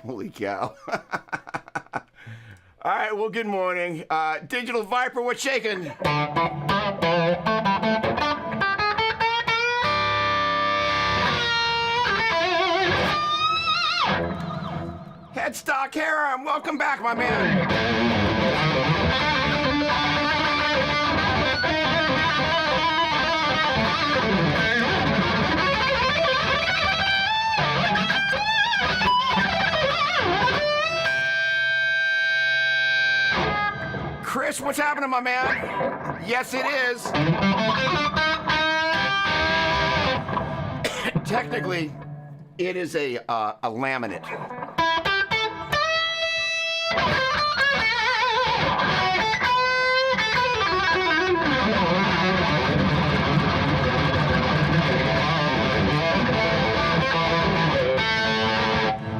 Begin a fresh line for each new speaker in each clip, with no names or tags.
Holy cow. All right, well, good morning. Digital Viper, what's shaking? Headstock Harem, welcome back, my man. Chris, what's happening, my man? Yes, it is. Technically, it is a laminate.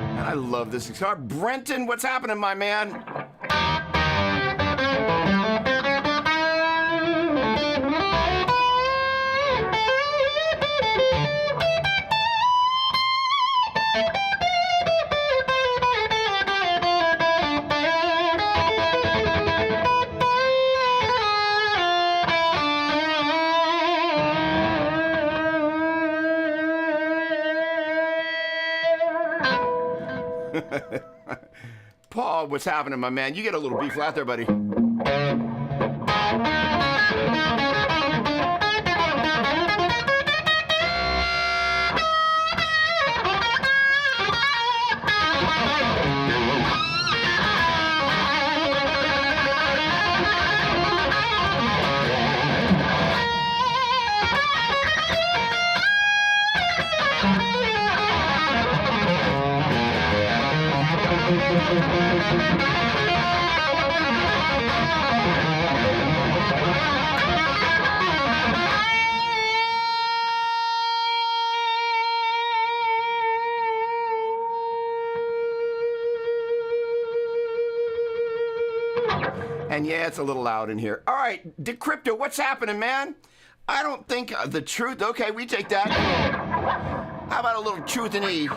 And I love this guitar. Brenton, what's happening, my man? Paul, what's happening, my man? You get a little B flat there, buddy. And yeah, it's a little loud in here. All right, Decrypto, what's happening, man? I don't think the truth. Okay, we take that. How about a little truth in E?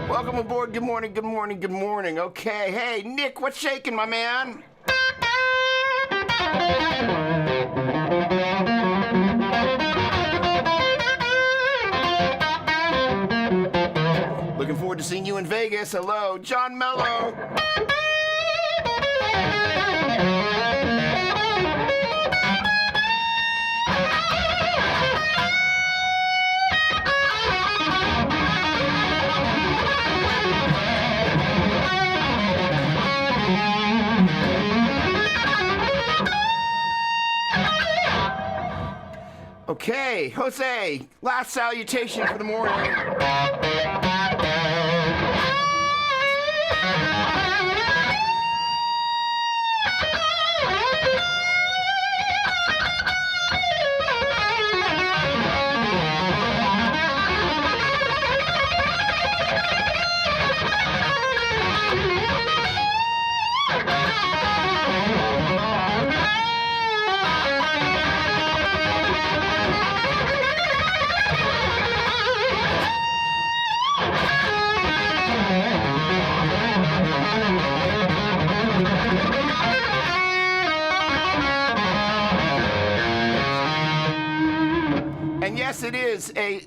Welcome aboard. Good morning, good morning, good morning. Okay, hey, Nick, what's shaking, my man? Looking forward to seeing you in Vegas. Hello, John Mello. Okay, Jose, last salutation for the morning. And yes, it is a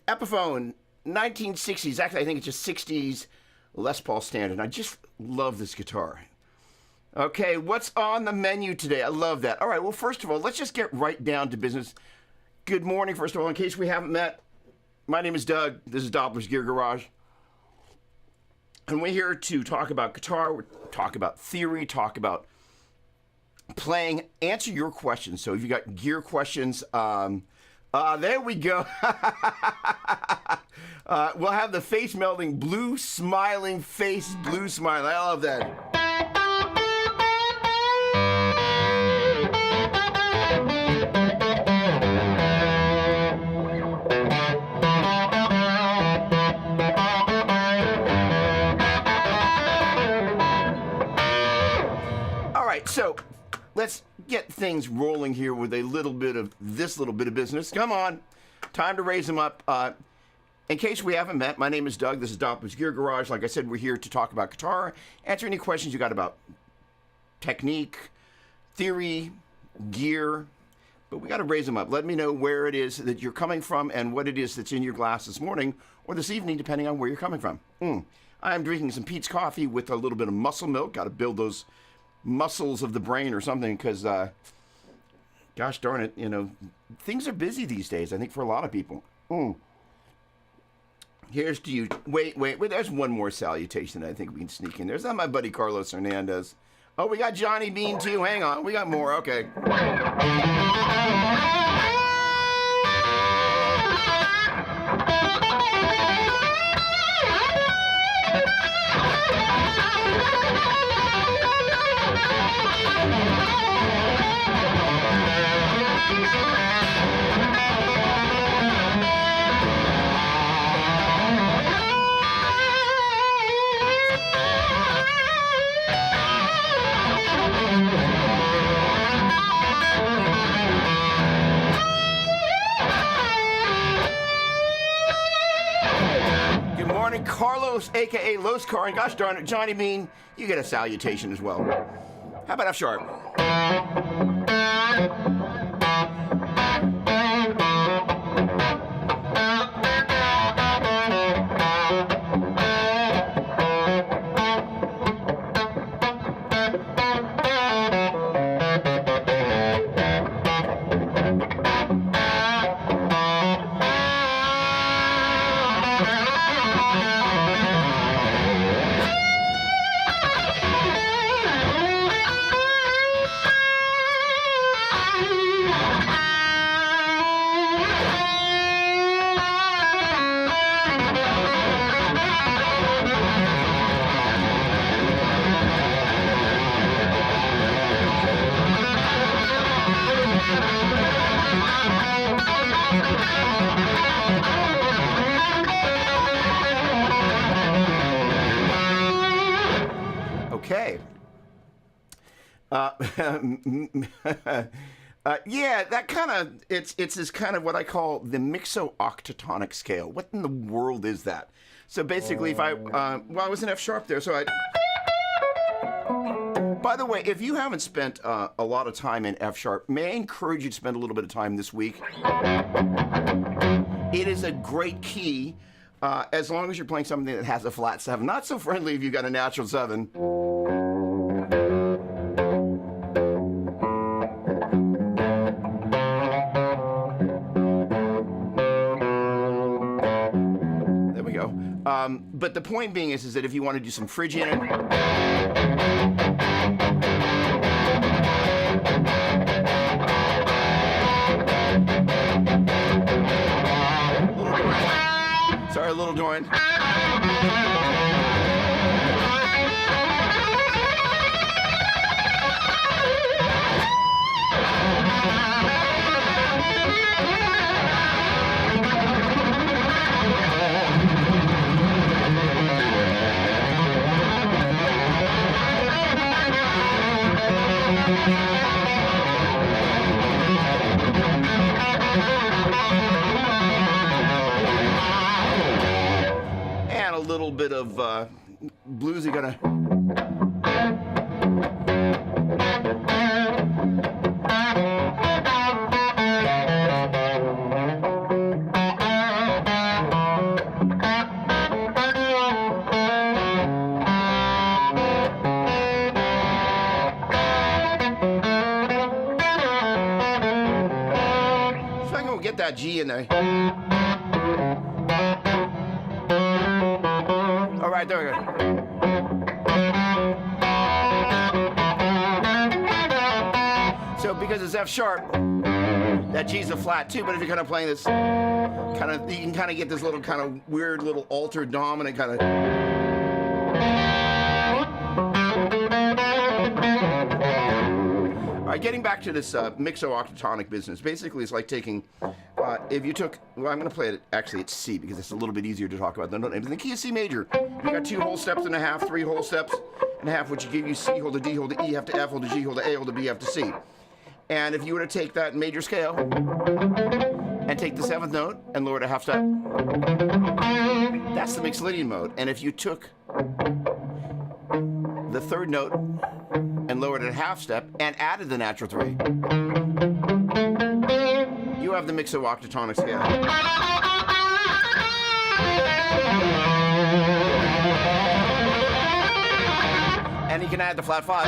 Epiphone 1960s. Actually, I think it's just 60s Les Paul standard. I just love this guitar. Okay, what's on the menu today? I love that. All right, well, first of all, let's just get right down to business. Good morning, first of all, in case we haven't met. My name is Doug. This is Doppler'S Gear Garage. And we're here to talk about guitar, talk about theory, talk about playing, answer your questions. So if you got gear questions, there we go. We'll have the face melting, blue smiling face, blue smile. I love that. All right, so let's get things rolling here with a little bit of this little bit of business. Come on, time to raise them up. In case we haven't met, my name is Doug. This is Doppler'S Gear Garage. Like I said, we're here to talk about guitar, answer any questions you got about technique, theory, gear, but we got to raise them up. Let me know where it is that you're coming from and what it is that's in your glass this morning or this evening, depending on where you're coming from. I'm drinking some Pete's coffee with a little bit of muscle milk. Got to build those muscles of the brain or something because, gosh darn it, you know, things are busy these days, I think, for a lot of people. Here's to you. Wait. There's one more salutation that I think we can sneak in. There's not my buddy Carlos Hernandez. Oh, we got Johnny Bean, too. Hang on. We got more. Okay. Carlos, a.k.a. Los Car, and gosh darn it, Johnny Bean, you get a salutation as well. How about F sharp? Okay. Yeah, that kind of, it's this kind of what I call the Mixo octatonic scale. What in the world is that? So basically, if I was in F sharp there, so I... By the way, if you haven't spent a lot of time in F sharp, may I encourage you to spend a little bit of time this week? It is a great key, as long as you're playing something that has a flat 7. Not so friendly if you've got a natural 7. But the point being is that if you want to do some Phrygian, sorry, a little joint. And a little bit of bluesy gonna. get that G in there. All right, there we go. So because it's F sharp, that G's a flat too. But if you're kind of playing this, you can kind of get this little kind of weird little altered dominant kind of. All right, getting back to this Mixo octatonic business. Basically, it's like taking, if you took, well, I'm going to play it actually at C because it's a little bit easier to talk about than the key of C major. You got 2 whole steps and a half, 3 whole steps and a half, which give you C, hold to D, hold to E, half to F, hold to G, hold to A, hold to B, half to C. And if you were to take that major scale and take the 7th note and lower it a half step, that's the Mixolydian mode. And if you took the 3rd note and lowered it a half step and added the natural 3, you have the Mixo octatonic scale. And you can add the flat 5.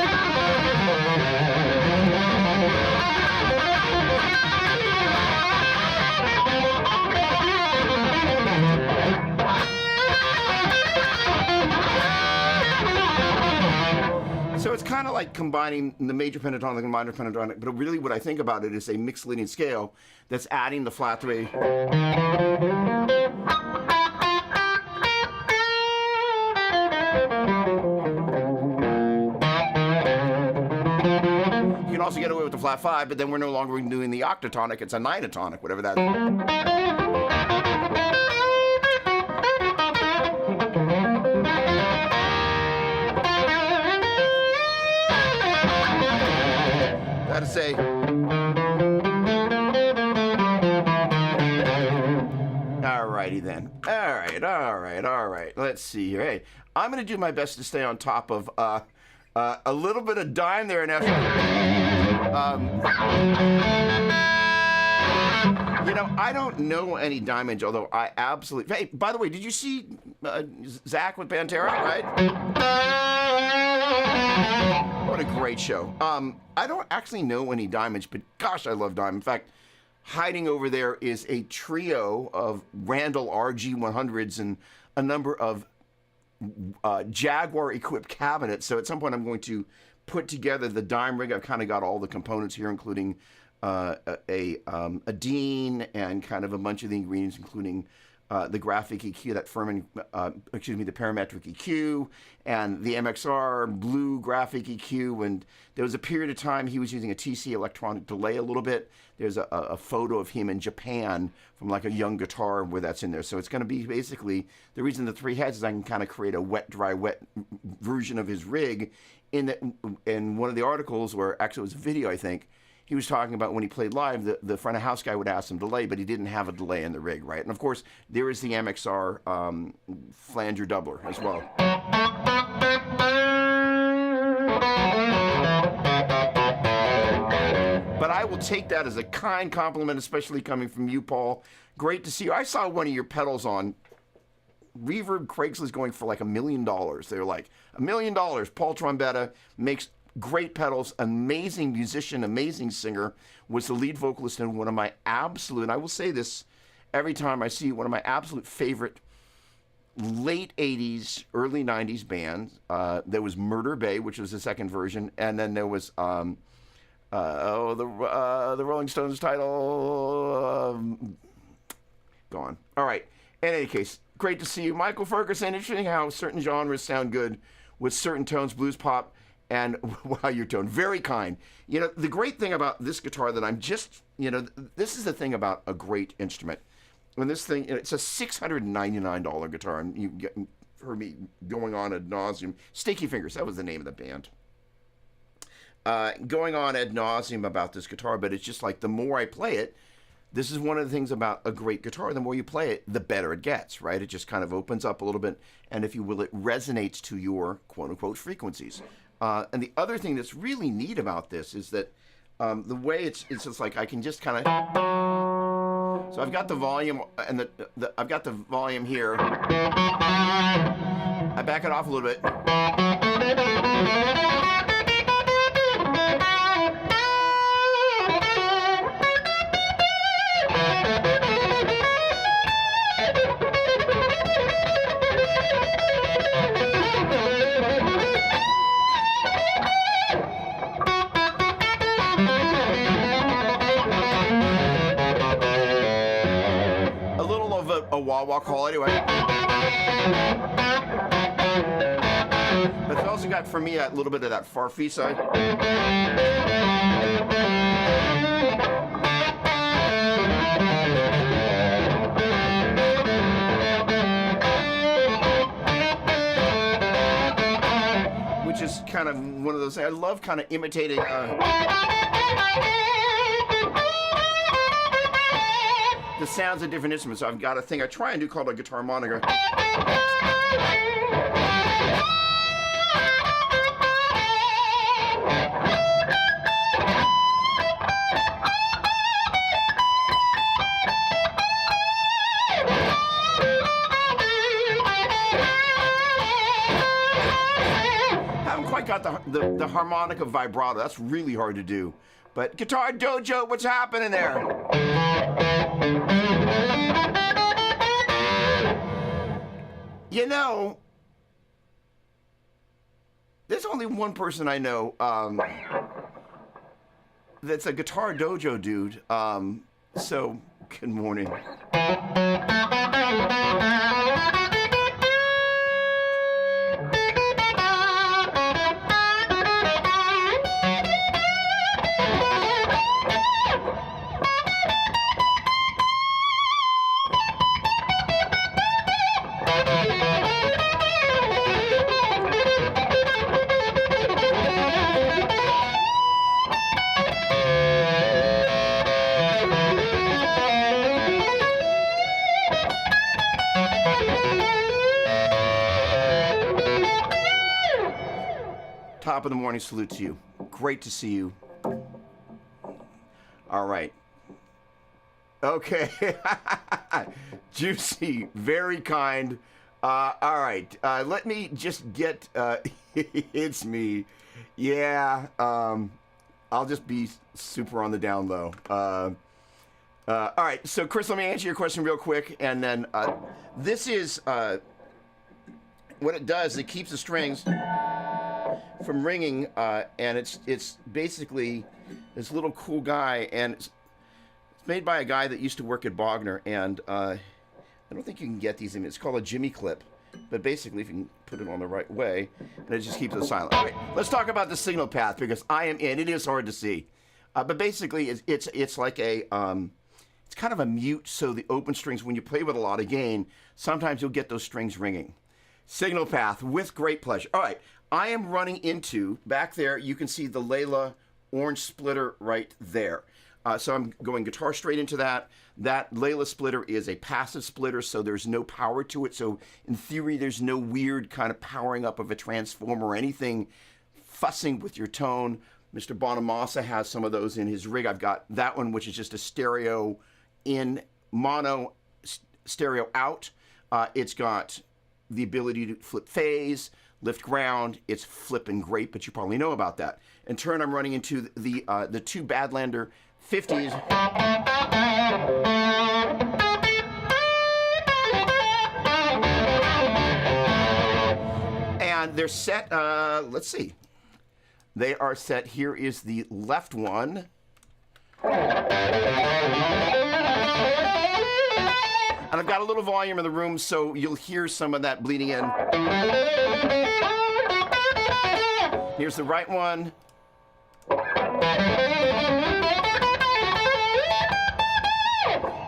So it's kind of like combining the major pentatonic and minor pentatonic, but really what I think about it is a Mixolydian scale that's adding the flat 3. You can also get away with the flat 5, but then we're no longer doing the octatonic, it's a ninatonic, whatever that is. To say, alrighty then. All right. Let's see here. Hey, I'm going to do my best to stay on top of a little bit of dime there in F. You know, I don't know any Dimebag, although I absolutely. Hey, by the way, did you see Zach with Pantera? Right. What a great show. I don't actually know any Dimebag, but gosh, I love Dimebag. In fact, hiding over there is a trio of Randall RG100s and a number of Jaguar-equipped cabinets. So at some point, I'm going to put together the dime rig. I've kind of got all the components here, including a Dean and kind of a bunch of the ingredients, including the graphic EQ, that the parametric EQ, and the MXR blue graphic EQ. And there was a period of time he was using a TC electronic delay a little bit. There's a photo of him in Japan from like a young guitar where that's in there. So it's going to be basically, the reason the 3 heads is I can kind of create a wet, dry, wet version of his rig. In one of the articles, where actually it was a video, I think, he was talking about when he played live, the front of house guy would ask him delay, but he didn't have a delay in the rig, right? And of course, there is the MXR flanger doubler as well. But I will take that as a kind compliment, especially coming from you, Paul. Great to see you. I saw one of your pedals on Reverb Craigslist going for like $1 million. They're like, $1 million. Paul Trombetta makes great pedals, amazing musician, amazing singer, was the lead vocalist in one of my absolute, and I will say this every time I see one of my absolute favorite late 80s, early 90s bands. There was Murder Bay, which was the second version, and then there was the Rolling Stones title, gone. All right, in any case, great to see you. Michael Ferguson, interesting how certain genres sound good with certain tones, blues, pop, and wow, your tone. Very kind. You know, the great thing about this guitar that I'm just, you know, this is the thing about a great instrument. When this thing, it's a $699 guitar, and you heard me going on ad nauseum. Sticky Fingers, that was the name of the band. Going on ad nauseum about this guitar, but it's just like the more I play it, this is one of the things about a great guitar. The more you play it, the better it gets, right? It just kind of opens up a little bit, and if you will, it resonates to your quote-unquote frequencies. And the other thing that's really neat about this is that the way it's just like I can just kind of. So I've got the volume and I've got the volume here. I back it off a little bit. wah-wah call anyway. But it's also got, for me, a little bit of that Farfisa side. Which is kind of one of those things. I love kind of imitating the sounds of different instruments. So I've got a thing I try and do called a guitar harmonica. Haven't quite got the harmonica vibrato. That's really hard to do. But Guitar Dojo, what's happening there? You know, there's only one person I know that's a Guitar Dojo dude. So, good morning. Top of the morning salute to you. Great to see you. All right. Okay. Juicy. Very kind. All right. Let me just get... it's me. Yeah. I'll just be super on the down low. All right. So, Chris, let me answer your question real quick. And then this is... what it does, it keeps the strings from ringing, and it's basically this little cool guy, and it's made by a guy that used to work at Bogner, and I don't think you can get these in. It's called a Jimmy clip, but basically if you can put it on the right way, and it just keeps it silent. All right, let's talk about the signal path, because I am in. It is hard to see, but basically it's like a it's kind of a mute, so the open strings, when you play with a lot of gain, sometimes you'll get those strings ringing. Signal path with great pleasure. All right, I am running into, back there, you can see the Layla orange splitter right there. So I'm going guitar straight into that. That Layla splitter is a passive splitter, so there's no power to it. So in theory, there's no weird kind of powering up of a transformer or anything fussing with your tone. Mr. Bonamassa has some of those in his rig. I've got that one, which is just a stereo in, mono stereo out. It's got the ability to flip phase, lift ground. It's flipping great, but you probably know about that. In turn, I'm running into the two Badlander 50s. And they're set, let's see. They are set, here is the left one. And I've got a little volume in the room, so you'll hear some of that bleeding in. Here's the right one.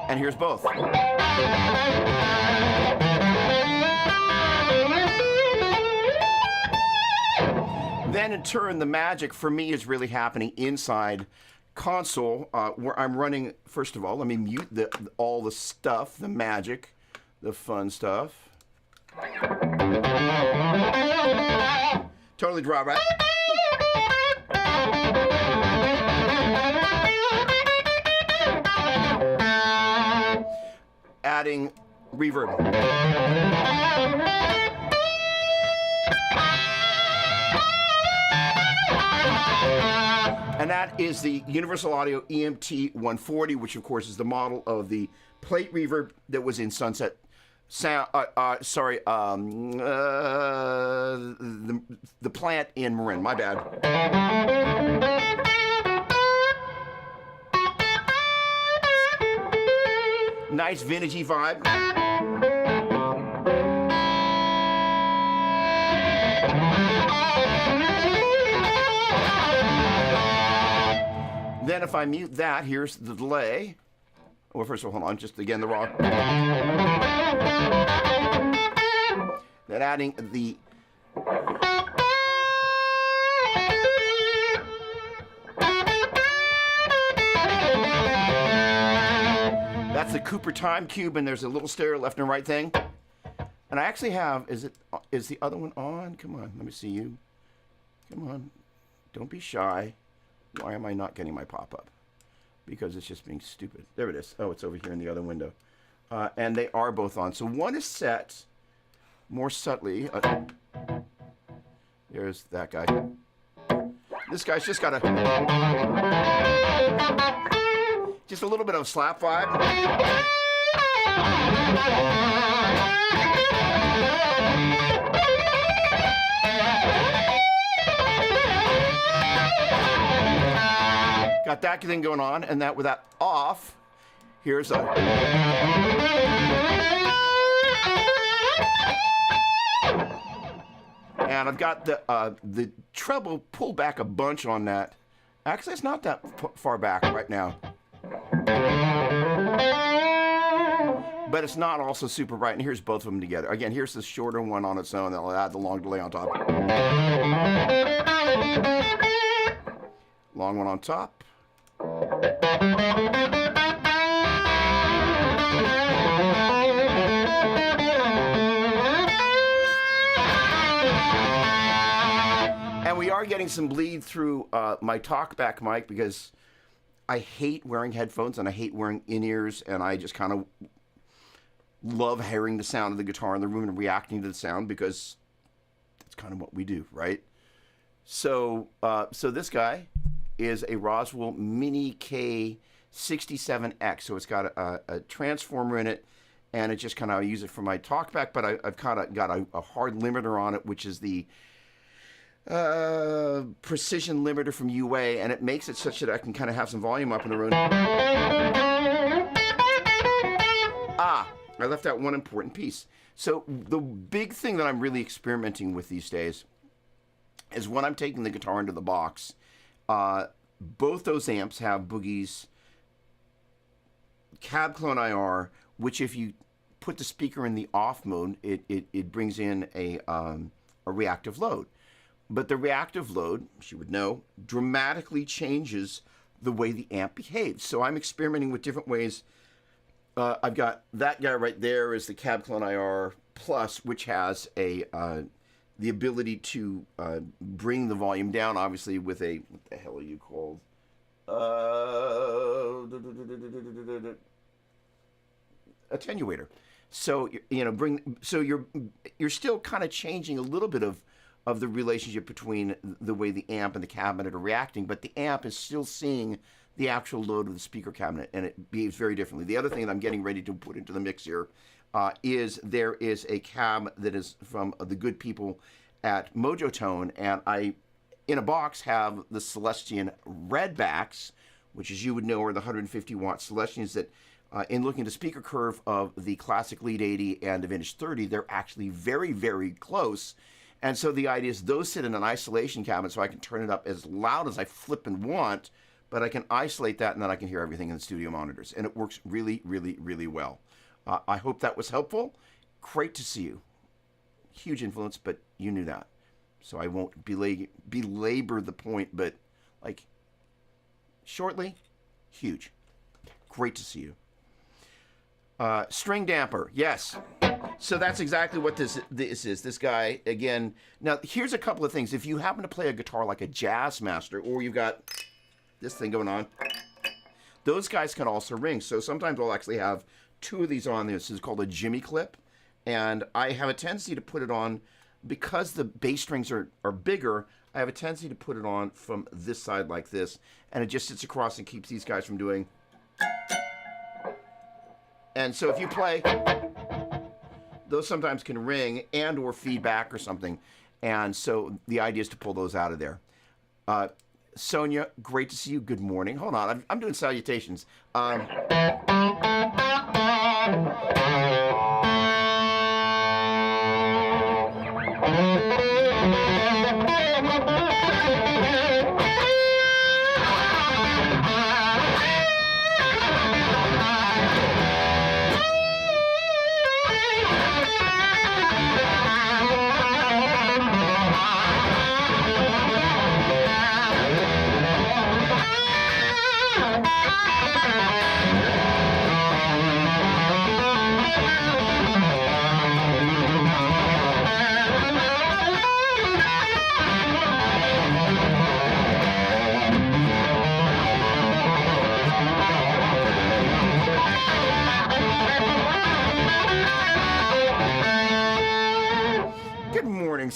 And here's both. Then in turn, the magic for me is really happening inside console, where I'm running. First of all, let me mute all the stuff, the magic, the fun stuff. Totally dry, right? Adding reverb. And that is the Universal Audio EMT 140, which of course is the model of the plate reverb that was in Sunset Sound. The plant in Marin. My bad. Nice vintagey vibe. then if I mute that, here's the delay. Well, first of all, hold on, just again the raw. Then adding the that's the Cooper time cube, and there's a little stereo left and right thing. And I actually have, is the other one on? Come on, let me see you. Come on, don't be shy. Why am I not getting my pop-up? Because it's just being stupid. There it is. Oh, it's over here in the other window. And they are both on. So one is set more subtly. There's that guy. This guy's just got just a little bit of slap vibe. Got that thing going on, and that with that off, here's a. And I've got the treble pulled back a bunch on that. Actually, it's not that far back right now. But it's not also super bright, and here's both of them together. Again, here's the shorter one on its own, and I'll add the long delay on top. Long one on top. And we are getting some bleed through my talkback mic because I hate wearing headphones and I hate wearing in-ears, and I just kind of love hearing the sound of the guitar in the room and reacting to the sound because that's kind of what we do, right? So this guy is a Roswell Mini K67X. So it's got a transformer in it, and it just kind of, I use it for my talkback, but I've kind of got a hard limiter on it, which is the precision limiter from UA, and it makes it such that I can kind of have some volume up in the room. I left out one important piece. So the big thing that I'm really experimenting with these days is when I'm taking the guitar into the box, both those amps have Boogie's cab clone IR, which if you put the speaker in the off mode, it brings in a reactive load. But the reactive load, as you would know, dramatically changes the way the amp behaves. So I'm experimenting with different ways. I've got that guy right there is the Cab Clone IR Plus, which has the ability to bring the volume down, obviously, with a, what the hell are you called? Attenuator. So you're still kind of changing a little bit of the relationship between the way the amp and the cabinet are reacting, but the amp is still seeing the actual load of the speaker cabinet, and it behaves very differently. The other thing that I'm getting ready to put into the mix here is there is a cab that is from the good people at Mojo Tone, and I, in a box, have the Celestion Redbacks, which, as you would know, are the 150-watt Celestions that, in looking at the speaker curve of the classic Lead 80 and the Vintage 30, they're actually very, very close. And so the idea is those sit in an isolation cabinet, so I can turn it up as loud as I flip and want, but I can isolate that, and then I can hear everything in the studio monitors. And it works really, really, really well. I hope that was helpful. Great to see you. Huge influence, but you knew that. So I won't belabor the point, but like shortly, huge. Great to see you. String damper, yes. So that's exactly what this is. This guy, again, now here's a couple of things. If you happen to play a guitar like a Jazz Master, or you've got this thing going on, those guys can also ring. So sometimes I'll actually have two of these on. This is called a Jimmy clip, and I have a tendency to put it on, because the bass strings are bigger, I have a tendency to put it on from this side like this, and it just sits across and keeps these guys from doing. And so if you play, those sometimes can ring and or feedback or something. And so the idea is to pull those out of there. Sonia, great to see you. Good morning. Hold on, I'm doing salutations.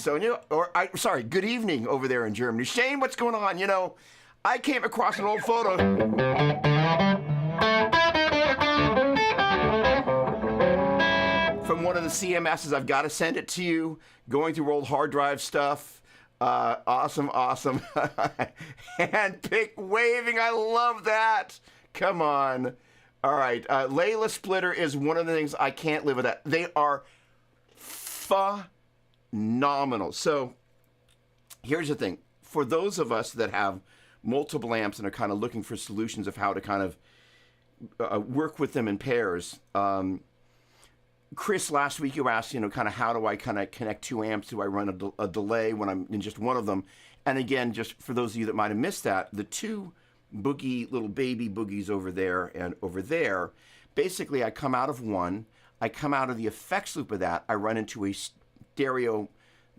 Sonia. Sorry, good evening over there in Germany. Shane, what's going on? You know, I came across an old photo. From one of the CMSs. I've got to send it to you. Going through old hard drive stuff. Awesome. Handpick waving. I love that. Come on. All right. Layla Splitter is one of the things I can't live without. They are phenomenal. So here's the thing. For those of us that have multiple amps and are kind of looking for solutions of how to kind of work with them in pairs, Chris, last week you asked, kind of how do I kind of connect two amps? Do I run a delay when I'm in just one of them? And again, just for those of you that might have missed that, the two little baby boogies over there and over there, basically I come out of one, I come out of the effects loop of that, I run into a stereo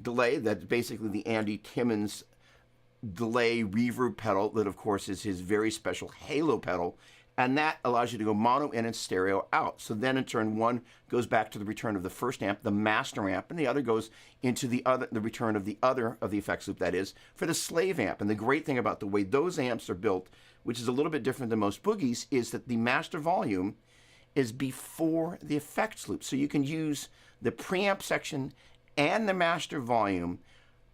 delay that's basically the Andy Timmons delay reverb pedal that of course is his very special halo pedal. And that allows you to go mono in and stereo out. So then in turn, one goes back to the return of the first amp, the master amp, and the other goes into the return of the other of the effects loop, that is, for the slave amp. And the great thing about the way those amps are built, which is a little bit different than most boogies, is that the master volume is before the effects loop. So you can use the preamp section and the master volume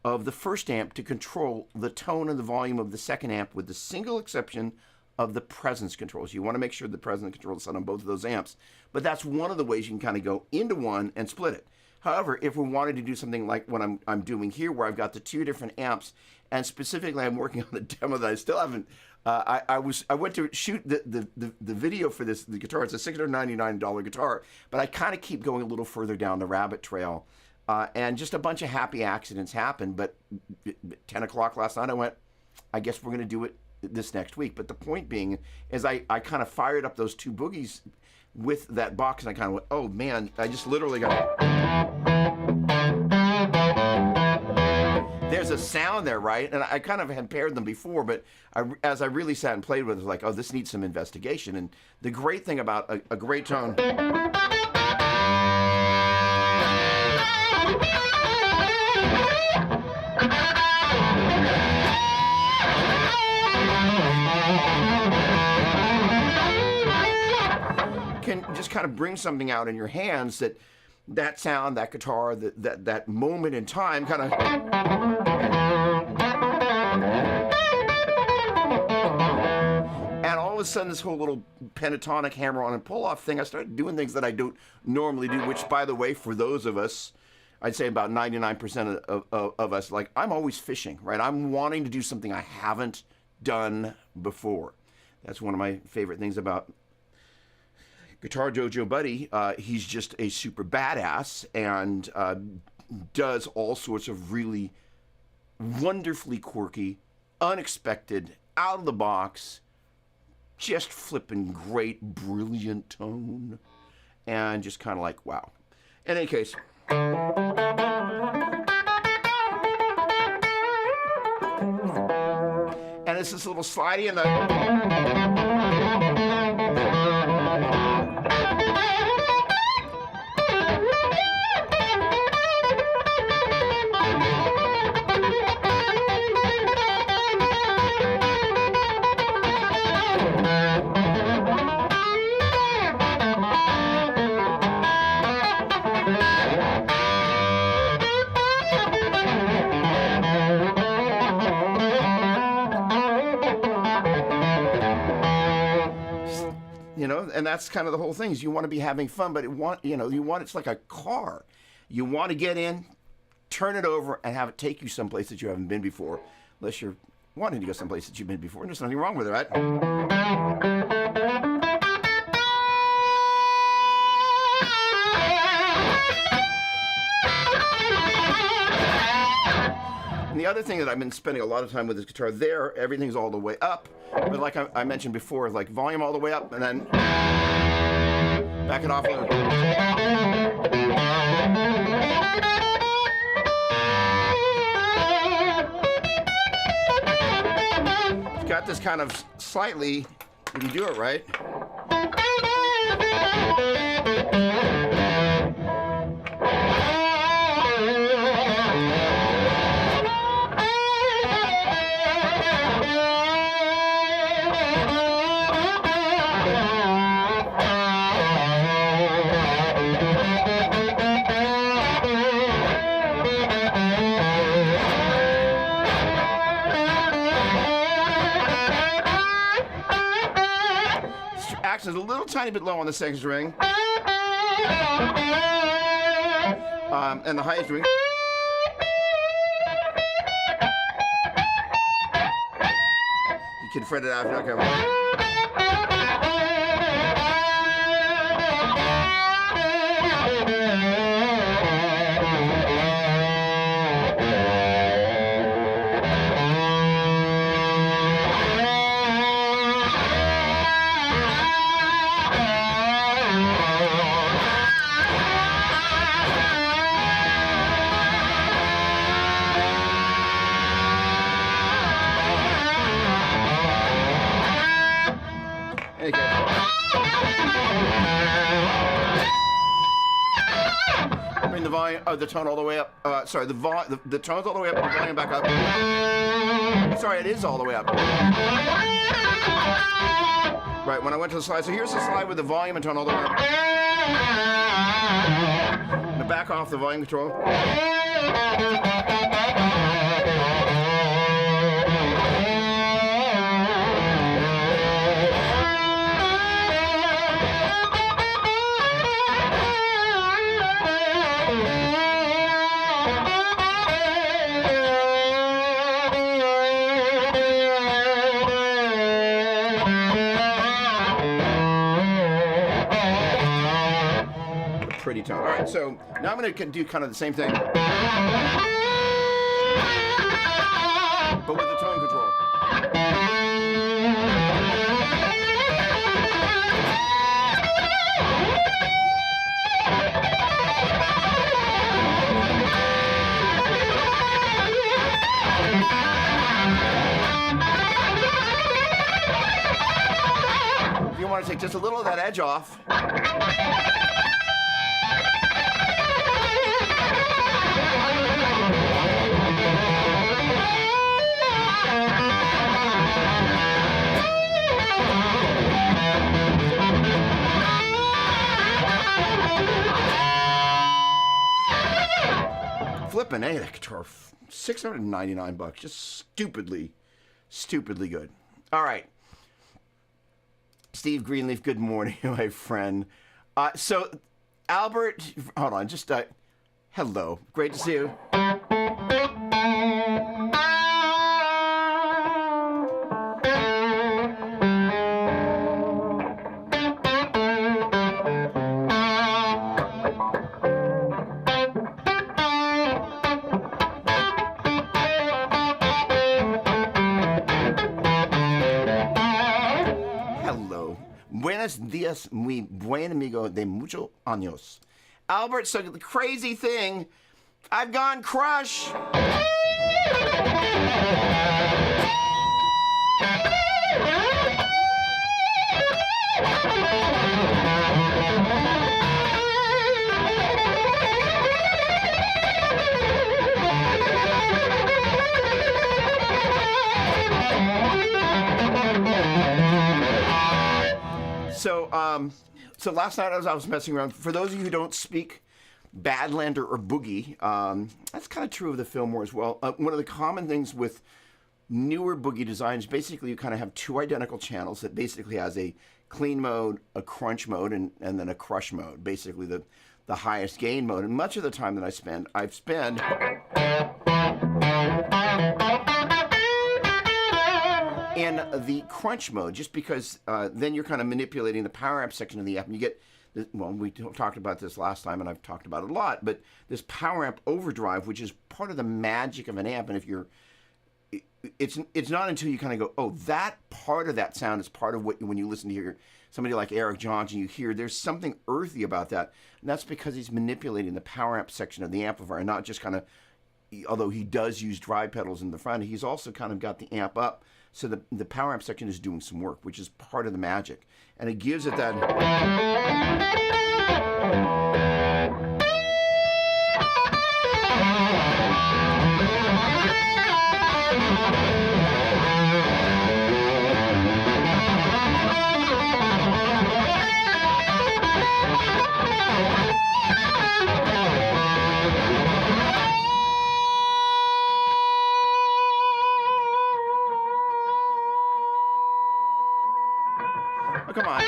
of the first amp to control the tone and the volume of the second amp, with the single exception of the presence controls. You want to make sure the presence control is set on both of those amps. But that's one of the ways you can kind of go into one and split it. However, if we wanted to do something like what I'm doing here, where I've got the two different amps, and specifically I'm working on the demo that I still haven't, I went to shoot the video for the guitar. It's a $699 guitar, but I kind of keep going a little further down the rabbit trail. And just a bunch of happy accidents happened. But 10 o'clock last night, I went, I guess we're going to do it this next week. But the point being is I kind of fired up those two boogies with that box, and I kind of went, oh man, I just literally got, there's a sound there, right? And I kind of had paired them before, but as I really sat and played with it, I was like, oh, this needs some investigation. And the great thing about a great tone, can just kind of bring something out in your hands, that sound, that guitar, that moment in time kind of, and all of a sudden this whole little pentatonic hammer on and pull off thing, I started doing things that I don't normally do, which by the way, for those of us, I'd say about 99% of us, like, I'm always fishing, right? I'm wanting to do something I haven't done before. That's one of my favorite things about Guitar Dojo Buddy. He's just a super badass and does all sorts of really wonderfully quirky, unexpected, out of the box, just flipping great, brilliant tone, and just kind of like, wow. In any case, and it's this little slidey in the, and that's kind of the whole thing, is you want to be having fun, but it's like a car. You want to get in, turn it over, and have it take you someplace that you haven't been before, unless you're wanting to go someplace that you've been before. And there's nothing wrong with it, right? And the other thing that I've been spending a lot of time with this guitar, everything's all the way up. But like I mentioned before, like volume all the way up, and then back it off. It's got this kind of slightly, when you do it right, Accent's a little tiny bit low on the second string. And the highest string. You can fret it out if you're not careful. Bring the volume, the tone all the way up. Sorry, the tone's all the way up, the volume back up. Sorry, it is all the way up. Right, when I went to the slide, so here's the slide with the volume and tone all the way up. I'm gonna back off the volume control. Pretty tone. All right, so now I'm going to do kind of the same thing, but with the tone control. If you want to take just a little of that edge off. Flippin' A, that guitar, $699, just stupidly good. All right, Steve Greenleaf, good morning, my friend. So, Albert, hold on, just, hello, great to see you. Buenos dias, muy buen amigo de muchos años. Albert, so the crazy thing, I've gone crush. So last night as I was messing around, for those of you who don't speak Badlander or Boogie, that's kind of true of the Fillmore as well. One of the common things with newer Boogie designs, basically you kind of have two identical channels that basically has a clean mode, a crunch mode, and then a crush mode, basically the highest gain mode. And much of the time that I've spent in the crunch mode, just because then you're kind of manipulating the power amp section of the amp, and you get, well, we talked about this last time, and I've talked about it a lot, but this power amp overdrive, which is part of the magic of an amp, and if you're, it's not until you kind of go, oh, that part of that sound is part of what, when you listen to hear somebody like Eric Johnson, you hear there's something earthy about that, and that's because he's manipulating the power amp section of the amplifier, and not just kind of, although he does use drive pedals in the front, he's also kind of got the amp up, so the power amp section is doing some work, which is part of the magic. And it gives it that... Oh, come on.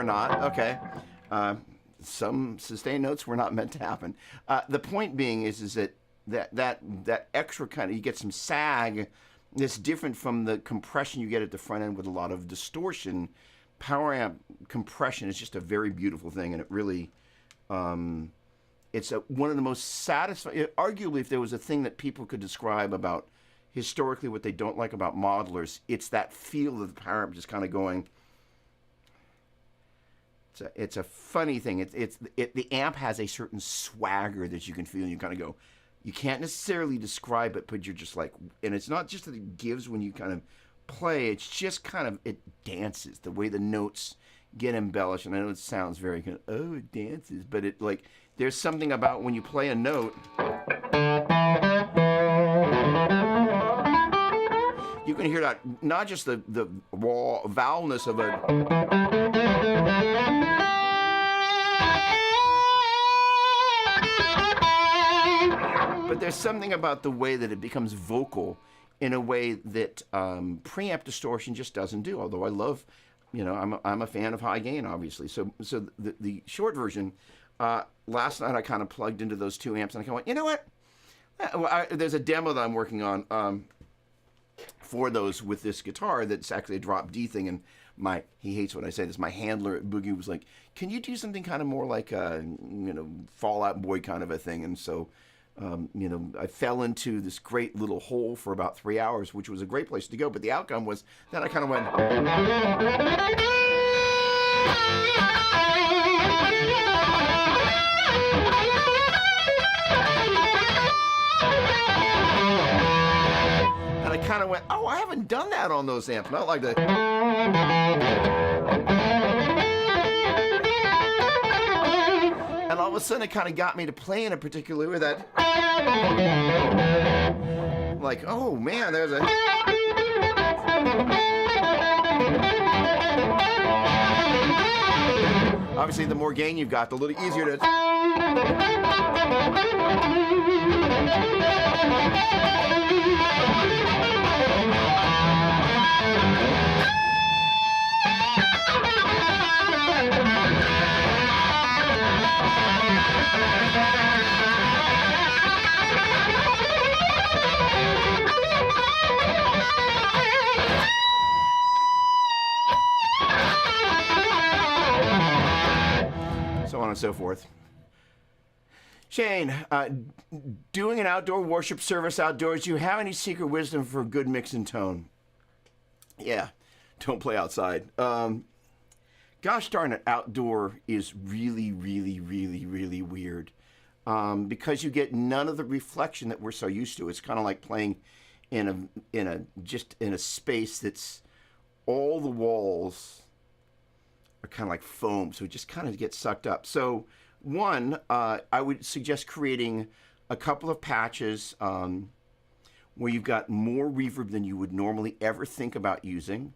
not. Okay. Some sustained notes were not meant to happen. The point being is that extra kind of, you get some sag that's different from the compression you get at the front end with a lot of distortion. Power amp compression is just a very beautiful thing, and it really, it's one of the most satisfying. Arguably, if there was a thing that people could describe about historically what they don't like about modelers, it's that feel of the power amp just kind of going. It's a funny thing. The amp has a certain swagger that you can feel, and you kind of go. You can't necessarily describe it, but you're just like, and it's not just that it gives when you kind of play, it's just kind of, it dances, the way the notes get embellished. And I know it sounds very kind of, oh, it dances, but it, like, there's something about when you play a note, you can hear that, not just the raw vowelness of it, but there's something about the way that it becomes vocal in a way that preamp distortion just doesn't do. Although I love, I'm a fan of high gain, obviously. So the short version, last night I kind of plugged into those two amps and I kind of went, you know what? There's a demo that I'm working on for those with this guitar that's actually a drop D thing, and he hates when I say this, my handler at Boogie was like, can you do something kind of more like a Fall Out Boy kind of a thing? And so I fell into this great little hole for about 3 hours, which was a great place to go. But the outcome was that I kind of went. And I kind of went, oh, I haven't done that on those amps. Not like that. And all of a sudden, it kind of got me to play in a particular way that, like, oh man, there's a. Obviously, the more gain you've got, the little easier to. So on and so forth. Shane, doing an outdoor worship service outdoors, do you have any secret wisdom for a good mix and tone? Yeah, don't play outside. Gosh darn it, outdoor is really, really, really, really weird. Because you get none of the reflection that we're so used to. It's kind of like playing in a space that's all the walls are kind of like foam, so it just kind of gets sucked up. So one, I would suggest creating a couple of patches where you've got more reverb than you would normally ever think about using,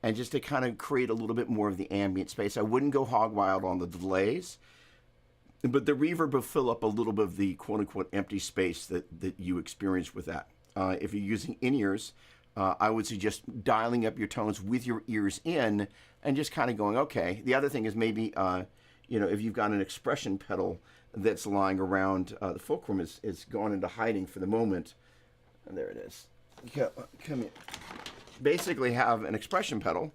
and just to kind of create a little bit more of the ambient space. I wouldn't go hog wild on the delays, but the reverb will fill up a little bit of the quote-unquote empty space that you experience with that. If you're using in-ears, I would suggest dialing up your tones with your ears in and just kind of going, okay. The other thing is maybe, if you've got an expression pedal that's lying around, the fulcrum is gone into hiding for the moment. And there it is. Come in. Basically have an expression pedal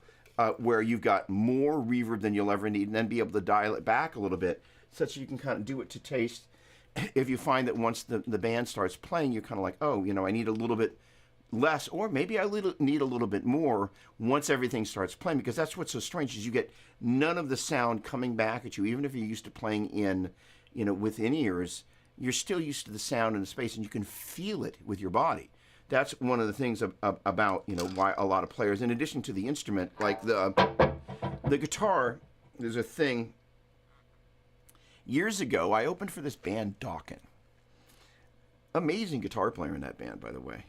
where you've got more reverb than you'll ever need, and then be able to dial it back a little bit such that you can kind of do it to taste. If you find that once the band starts playing, you're kind of like, oh, I need a little bit less, or maybe I need a little bit more once everything starts playing, because that's what's so strange is you get none of the sound coming back at you. Even if you're used to playing in, with in-ears, you're still used to the sound and the space, and you can feel it with your body. That's one of the things about, why a lot of players, in addition to the instrument, like the guitar, there's a thing. Years ago, I opened for this band, Dawkins. Amazing guitar player in that band, by the way.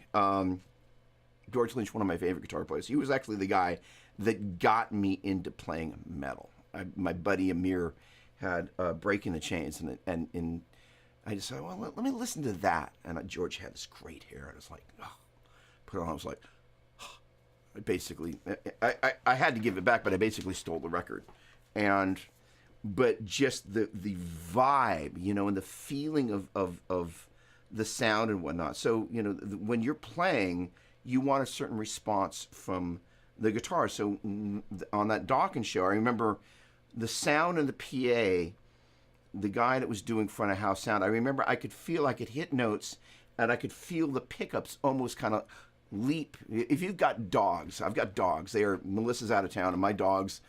George Lynch, one of my favorite guitar players. He was actually the guy that got me into playing metal. My buddy Amir had Breaking the Chains, and I just said, well, let me listen to that. And George had this great hair. I was like, oh. Put it on. I was like, oh. I had to give it back, but I basically stole the record. but just the vibe, and the feeling of the sound and whatnot. So when you're playing, you want a certain response from the guitar. So on that Dawkins show, I remember the sound in the PA. The guy that was doing front of house sound, I remember I could hit notes, and I could feel the pickups almost kind of leap. If you've got dogs, I've got dogs. Melissa's out of town, and my dogs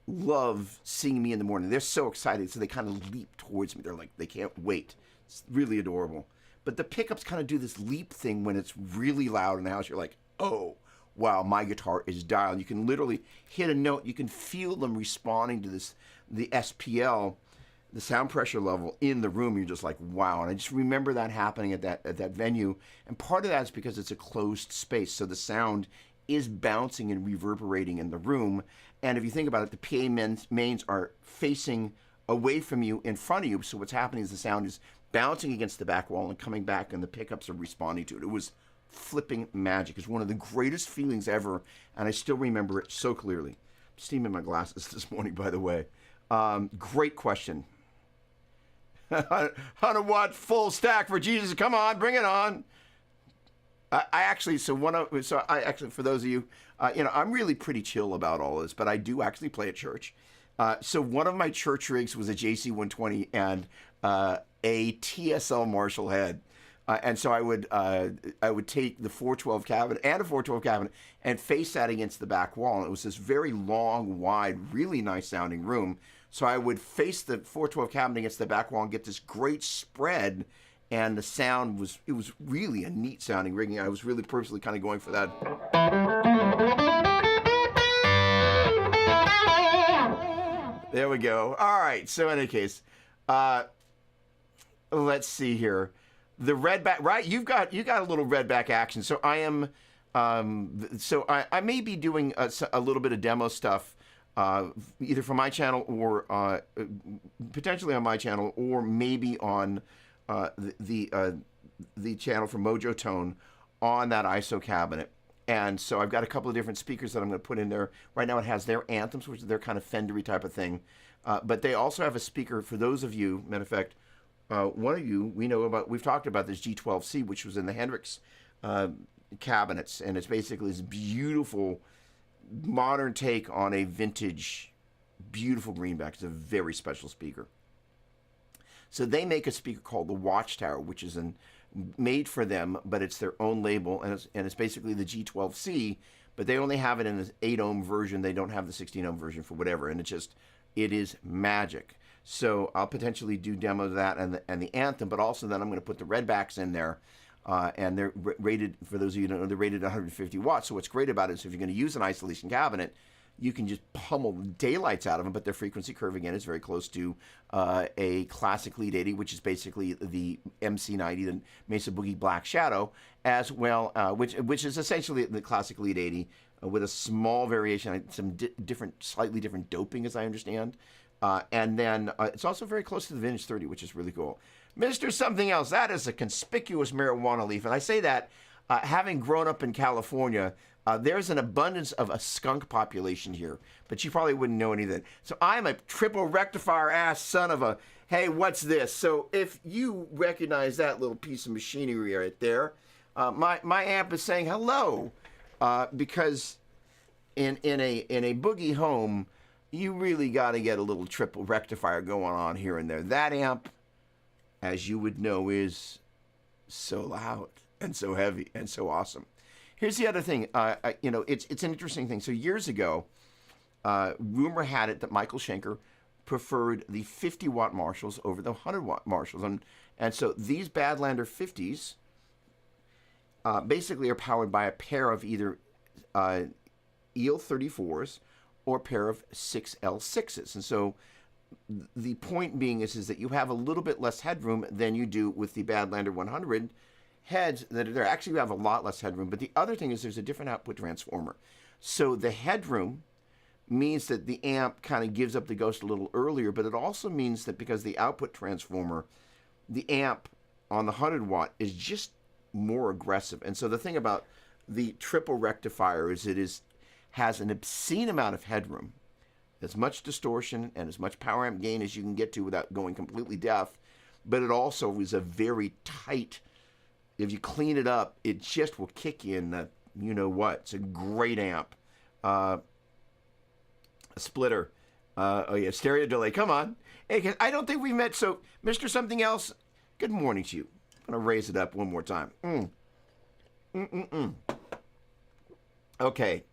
love seeing me in the morning. They're so excited, so they kind of leap towards me. They're like, they can't wait. It's really adorable. But the pickups kind of do this leap thing when it's really loud in the house. You're like, oh, wow, my guitar is dialed. You can literally hit a note. You can feel them responding to the SPL, the sound pressure level in the room. You're just like, wow. And I just remember that happening at that venue. And part of that is because it's a closed space, so the sound is bouncing and reverberating in the room. And if you think about it, the PA mains are facing away from you, in front of you. So what's happening is the sound is bouncing against the back wall and coming back, and the pickups are responding to it. It was flipping magic. It's one of the greatest feelings ever, and I still remember it so clearly. Steaming my glasses this morning, by the way. Great question. 100 watt full stack for Jesus. Come on, bring it on. For those of you, I'm really pretty chill about all this, but I do actually play at church. So one of my church rigs was a JC120 and a TSL Marshall head. And so I would take the 412 cabinet and a 412 cabinet and face that against the back wall. And it was this very long, wide, really nice sounding room. So I would face the 412 cabinet against the back wall and get this great spread. And the sound was really a neat sounding rigging. I was really purposely kind of going for that. There we go. All right. So in any case, let's see here. The redback, right? You got a little redback action. So I am, I may be doing a little bit of demo stuff, either from my channel or potentially on my channel, or maybe on the channel from Mojo Tone on that ISO cabinet. And so I've got a couple of different speakers that I'm going to put in there. Right now it has their anthems, which is their kind of Fendery type of thing. But they also have a speaker for those of you, matter of fact, one of you, we've talked about this G12C, which was in the Hendrix cabinets. And it's basically this beautiful modern take on a vintage, beautiful greenback. It's a very special speaker. So they make a speaker called the Watchtower, which is made for them, but it's their own label, and it's basically the G12C, but they only have it in the 8 ohm version. They don't have the 16 ohm version for whatever, and it is magic. So I'll potentially do demos of that and the anthem, but also then I'm going to put the redbacks in there, and they're rated, for those of you who don't know, they're rated 150 watts. So what's great about it is if you're going to use an isolation cabinet, you can just pummel the daylights out of them, but their frequency curve, again, is very close to a classic Lead 80, which is basically the MC90, the Mesa Boogie Black Shadow, as well, which is essentially the classic Lead 80 with a small variation, some slightly different doping, as I understand. And then it's also very close to the Vintage 30, which is really cool. Mr. Something Else, that is a conspicuous marijuana leaf. And I say that having grown up in California, there's an abundance of a skunk population here, but you probably wouldn't know any of that. So I'm a triple rectifier ass son of a, hey, what's this? So if you recognize that little piece of machinery right there, my amp is saying hello, because in a boogie home, you really got to get a little triple rectifier going on here and there. That amp, as you would know, is so loud and so heavy and so awesome. Here's the other thing. It's an interesting thing. So years ago, rumor had it that Michael Schenker preferred the 50-watt Marshalls over the 100-watt Marshalls. And so these Badlander 50s basically are powered by a pair of either EL 34s or a pair of 6L6s. And so the point being is that you have a little bit less headroom than you do with the Badlander 100 heads. That are actually have a lot less headroom. But the other thing is there's a different output transformer. So the headroom means that the amp kind of gives up the ghost a little earlier, but it also means that because the output transformer, the amp on the 100-watt is just more aggressive. And so the thing about the triple rectifier is has an obscene amount of headroom, as much distortion and as much power amp gain as you can get to without going completely deaf. But it also is a very tight, if you clean it up, it just will kick you in the you know what. It's a great amp. A splitter. Oh yeah, stereo delay. Come on. Hey, I don't think we met. So, Mr. Something Else, good morning to you. I'm going to raise it up one more time. Okay.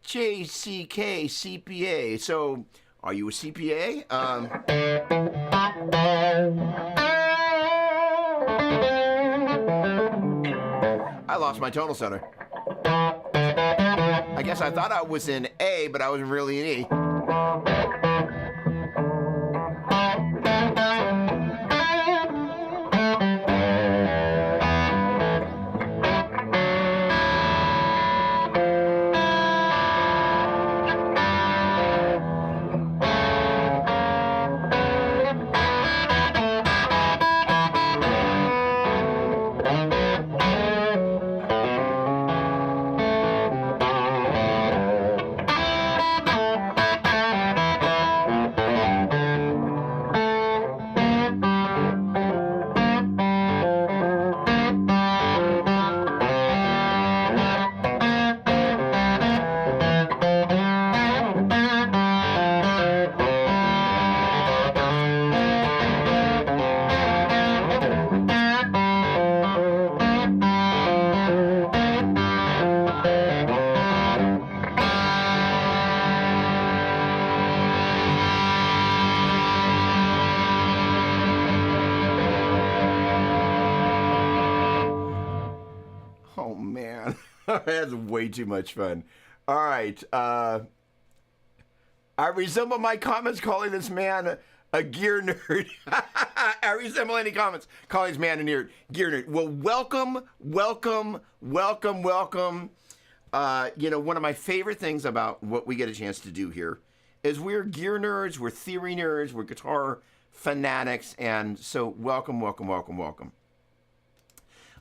JCK CPA. So, are you a CPA? I lost my tonal center. I guess I thought I was in A, but I was really in E. Oh, man. That's way too much fun. All right. I resemble my comments calling this man a gear nerd. I resemble any comments calling this man a gear nerd. Well, welcome. You know, one of my favorite things about what we get a chance to do here is we're gear nerds, we're theory nerds, we're guitar fanatics, and so welcome.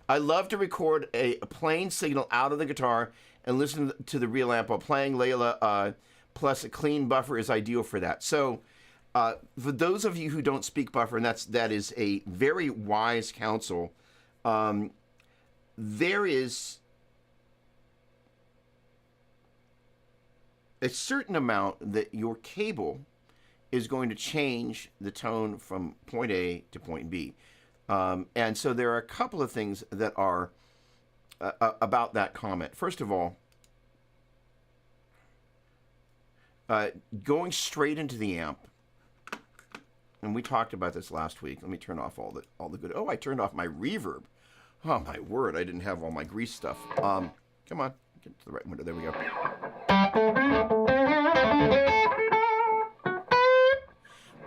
I love to record a plain signal out of the guitar and listen to the real amp while playing Layla, plus a clean buffer is ideal for that. So for those of you who don't speak buffer, and that is a very wise counsel, there is a certain amount that your cable is going to change the tone from point A to point B. And so there are a couple of things that are about that comment. First of all, going straight into the amp, and we talked about this last week. Let me turn off all the good. Oh, I turned off my reverb. Oh my word, I didn't have all my grease stuff. Come on, get to the right window. There we go.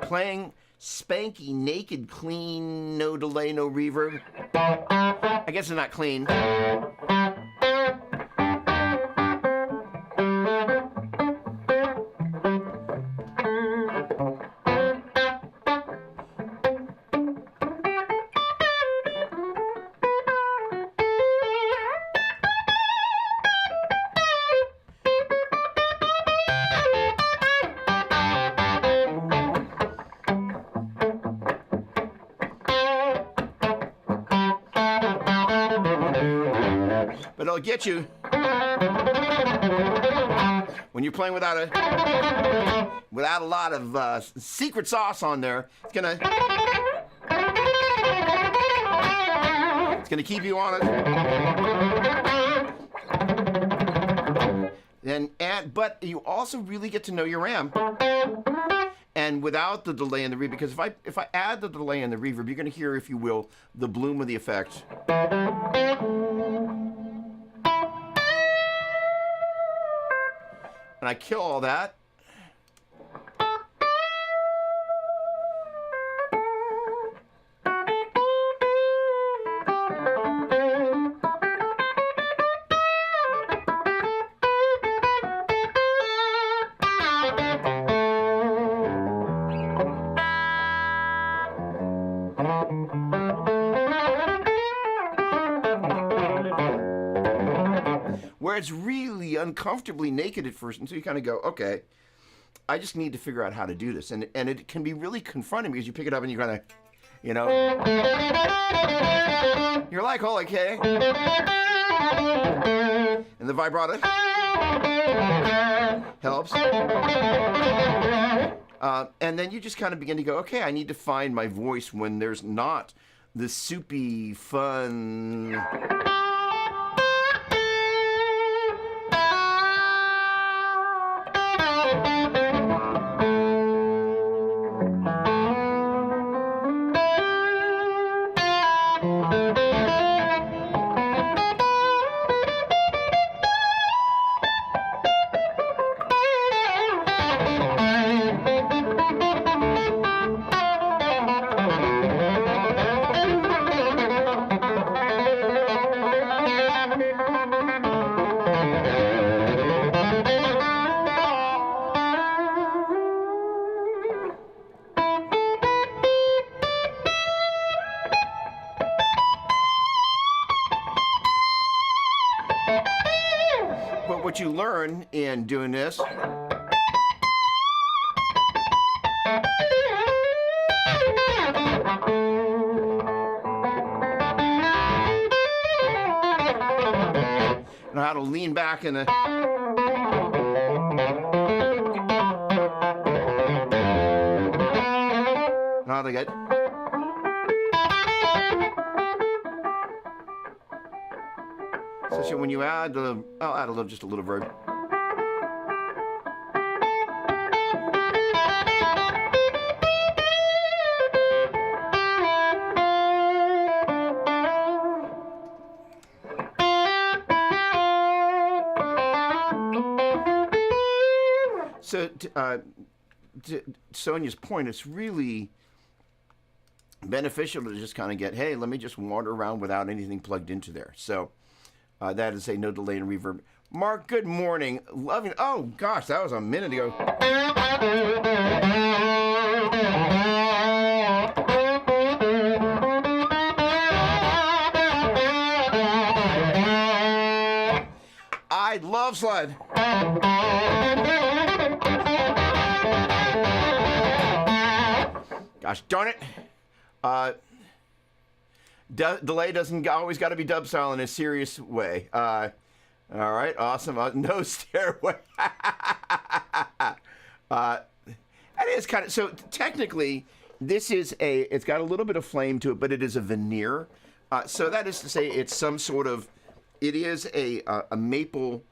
Playing spanky, naked, clean, no delay, no reverb. I guess it's not clean. But it'll get you when you're playing without a lot of secret sauce on there. It's gonna keep you on it. But you also really get to know your amp. And without the delay and the reverb, because if I add the delay and the reverb, you're going to hear, if you will, the bloom of the effect. And I kill all that. it's really uncomfortably naked at first, and so you kind of go, okay, I just need to figure out how to do this. And it can be really confronting because you pick it up and you kind of, you know, you're like, oh, okay. And the vibrato helps. And then you just kind of begin to go, okay, I need to find my voice when there's not the soupy, fun... But what you learn in doing this know how to lean back in the know how to get so when you add the I'll add a little just a little verb. So, to Sonia's point, it's really beneficial to just kind of get, hey, let me just wander around without anything plugged into there. So, that is a no delay and reverb. Mark, good morning. Loving. Oh, gosh, that was a minute ago. I love slide. Gosh darn it. Delay doesn't always got to be dub style in a serious way. All right, awesome. No stairway. That is kind of, so technically, this is it's got a little bit of flame to it, but it is a veneer. So that is to say it's some sort of, it is a maple,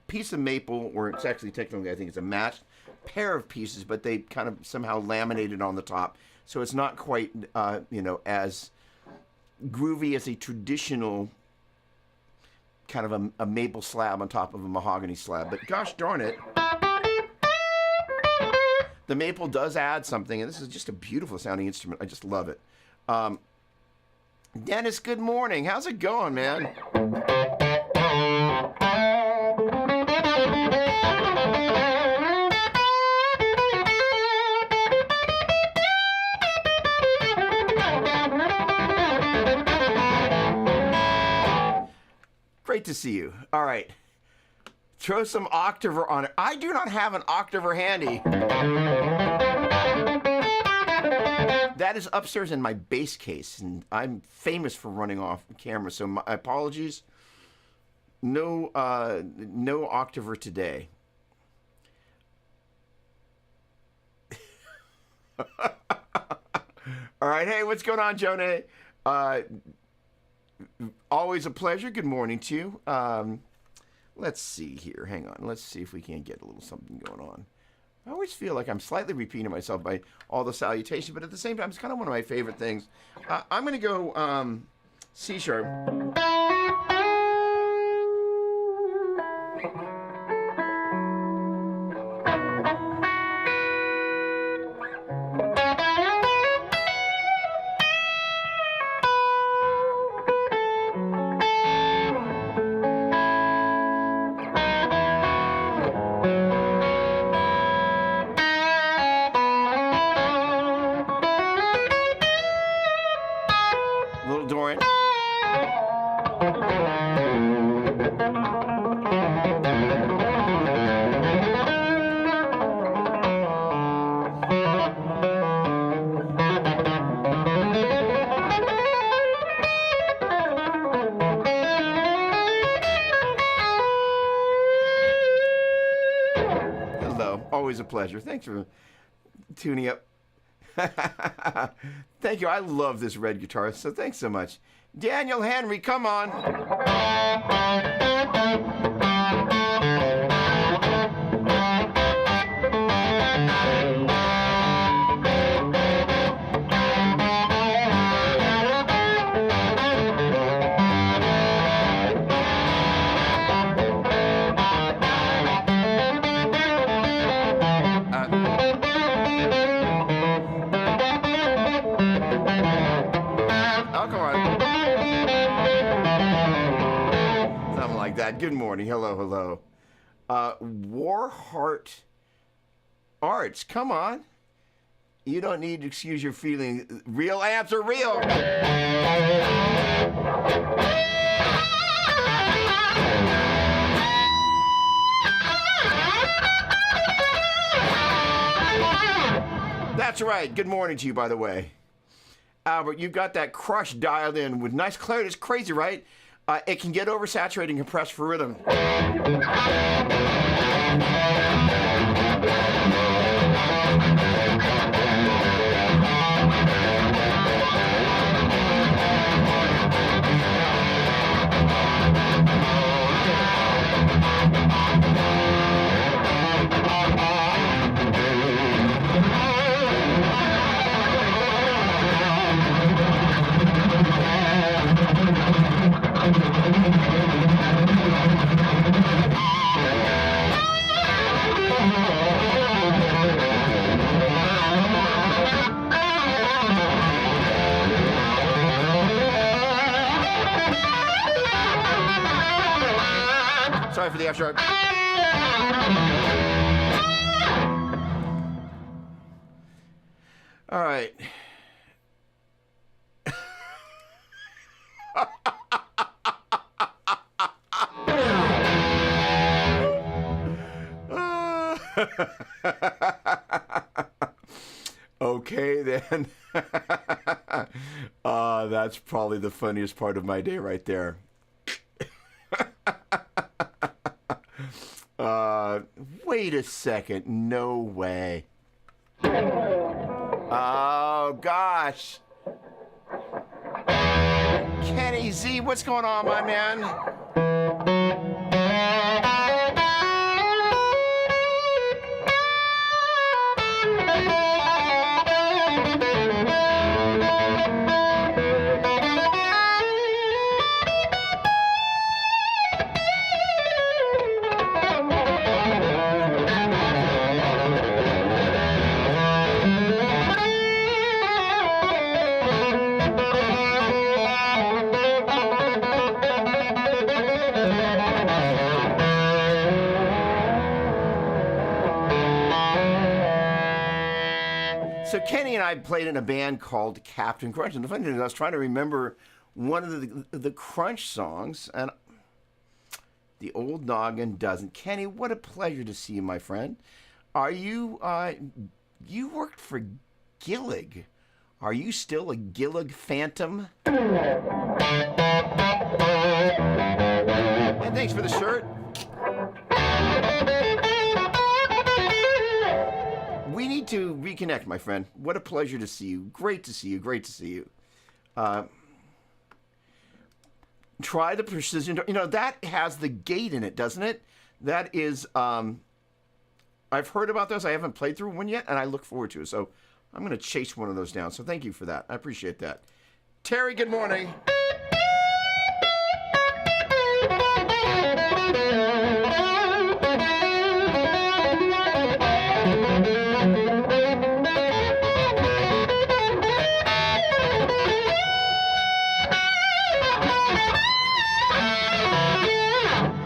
piece of maple, or it's actually technically, I think it's a matched pair of pieces, but they kind of somehow laminated on the top. So it's not quite, as groovy as a traditional kind of a maple slab on top of a mahogany slab. But gosh darn it, the maple does add something, and this is just a beautiful sounding instrument. I just love it. Dennis, good morning. How's it going, man? Great to see you. All right. Throw some Octaver on it. I do not have an Octaver handy. That is upstairs in my bass case, and I'm famous for running off camera, so my apologies. No Octaver today. All right. Hey, what's going on, Jonah? Always a pleasure. Good morning to you. Let's see here. Hang on. Let's see if we can get a little something going on. I always feel like I'm slightly repeating myself by all the salutations, but at the same time, it's kind of one of my favorite things. I'm going to go C sharp. hello. Always a pleasure. Thanks for tuning up. Thank you. I love this red guitar, so thanks so much. Daniel Henry, come on. That. Good morning. Hello, hello. Warheart Arts, come on. You don't need to excuse your feeling. Real amps are real. That's right. Good morning to you, by the way. Albert, you've got that crush dialed in with nice clarity. It's crazy, right? It can get oversaturated and compressed for rhythm. Sorry for the F sharp. All right. Okay, then. That's probably the funniest part of my day right there. Wait a second. No way. Oh, gosh. Kenny Z, what's going on, my man? So Kenny and I played in a band called Captain Crunch, and the funny thing is I was trying to remember one of the Crunch songs, and the old noggin doesn't. Kenny, what a pleasure to see you, my friend. Are you, you worked for Gillig. Are you still a Gillig phantom? And thanks for the shirt. We need to reconnect, my friend. What a pleasure to see you. Great to see you. Great to see you. Try the precision. You know, that has the gate in it, doesn't it? That is, I've heard about those. I haven't played through one yet, and I look forward to it. So I'm going to chase one of those down. So thank you for that. I appreciate that. Terry, good morning.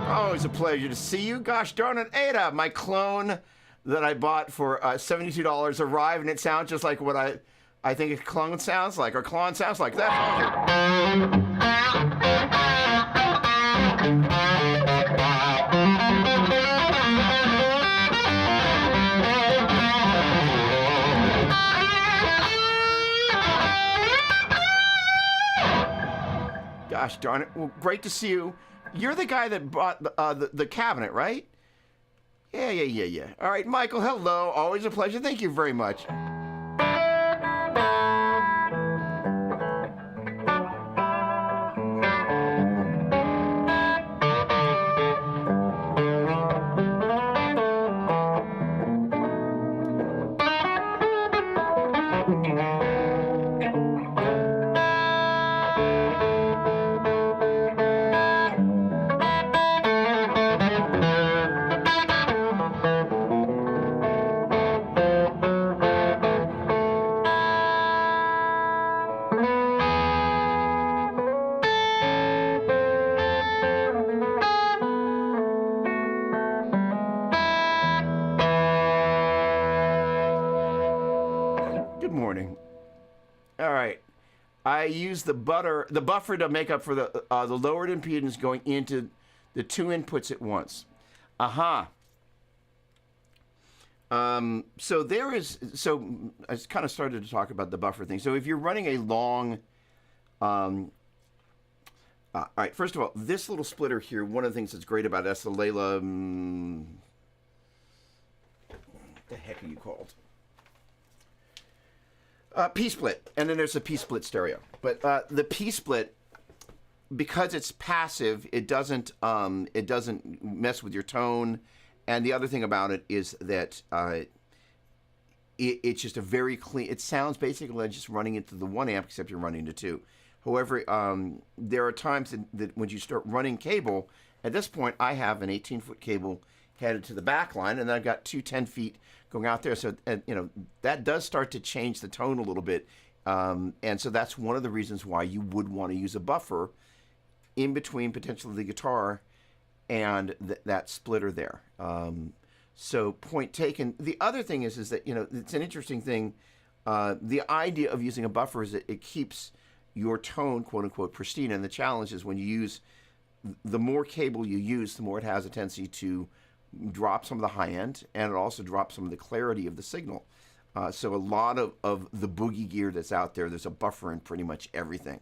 Always a pleasure to see you. Gosh darn it, Ada, my clone that I bought for $72 arrived, and it sounds just like what I think a clone sounds like, or clone sounds like. That's gosh darn it. Well, great to see you. You're the guy that bought the cabinet, right? Yeah. All right, Michael, hello. Always a pleasure. Thank you very much. Good morning. All right. I use the buffer to make up for the lowered impedance going into the two inputs at once. Aha. So I kind of started to talk about the buffer thing. So if you're running a long, all right, first of all, this little splitter here, one of the things that's great about it, that's the Layla, what the heck are you called? P-split, and then there's a P-split stereo. But the P-split, because it's passive, it doesn't mess with your tone. And the other thing about it is that it's just a very clean. It sounds basically like just running into the 1 amp, except you're running to 2. However, there are times that when you start running cable, at this point I have an 18-foot cable headed to the back line, and then I've got 10 feet going out there. So, that does start to change the tone a little bit. And so that's one of the reasons why you would want to use a buffer in between potentially the guitar and that splitter there. So point taken. The other thing is that, it's an interesting thing. The idea of using a buffer is that it keeps your tone, quote unquote, pristine. And the challenge is when you use, the more cable you use, the more it has a tendency to drop some of the high end, and it also drops some of the clarity of the signal. So a lot of the boogie gear that's out there, there's a buffer in pretty much everything.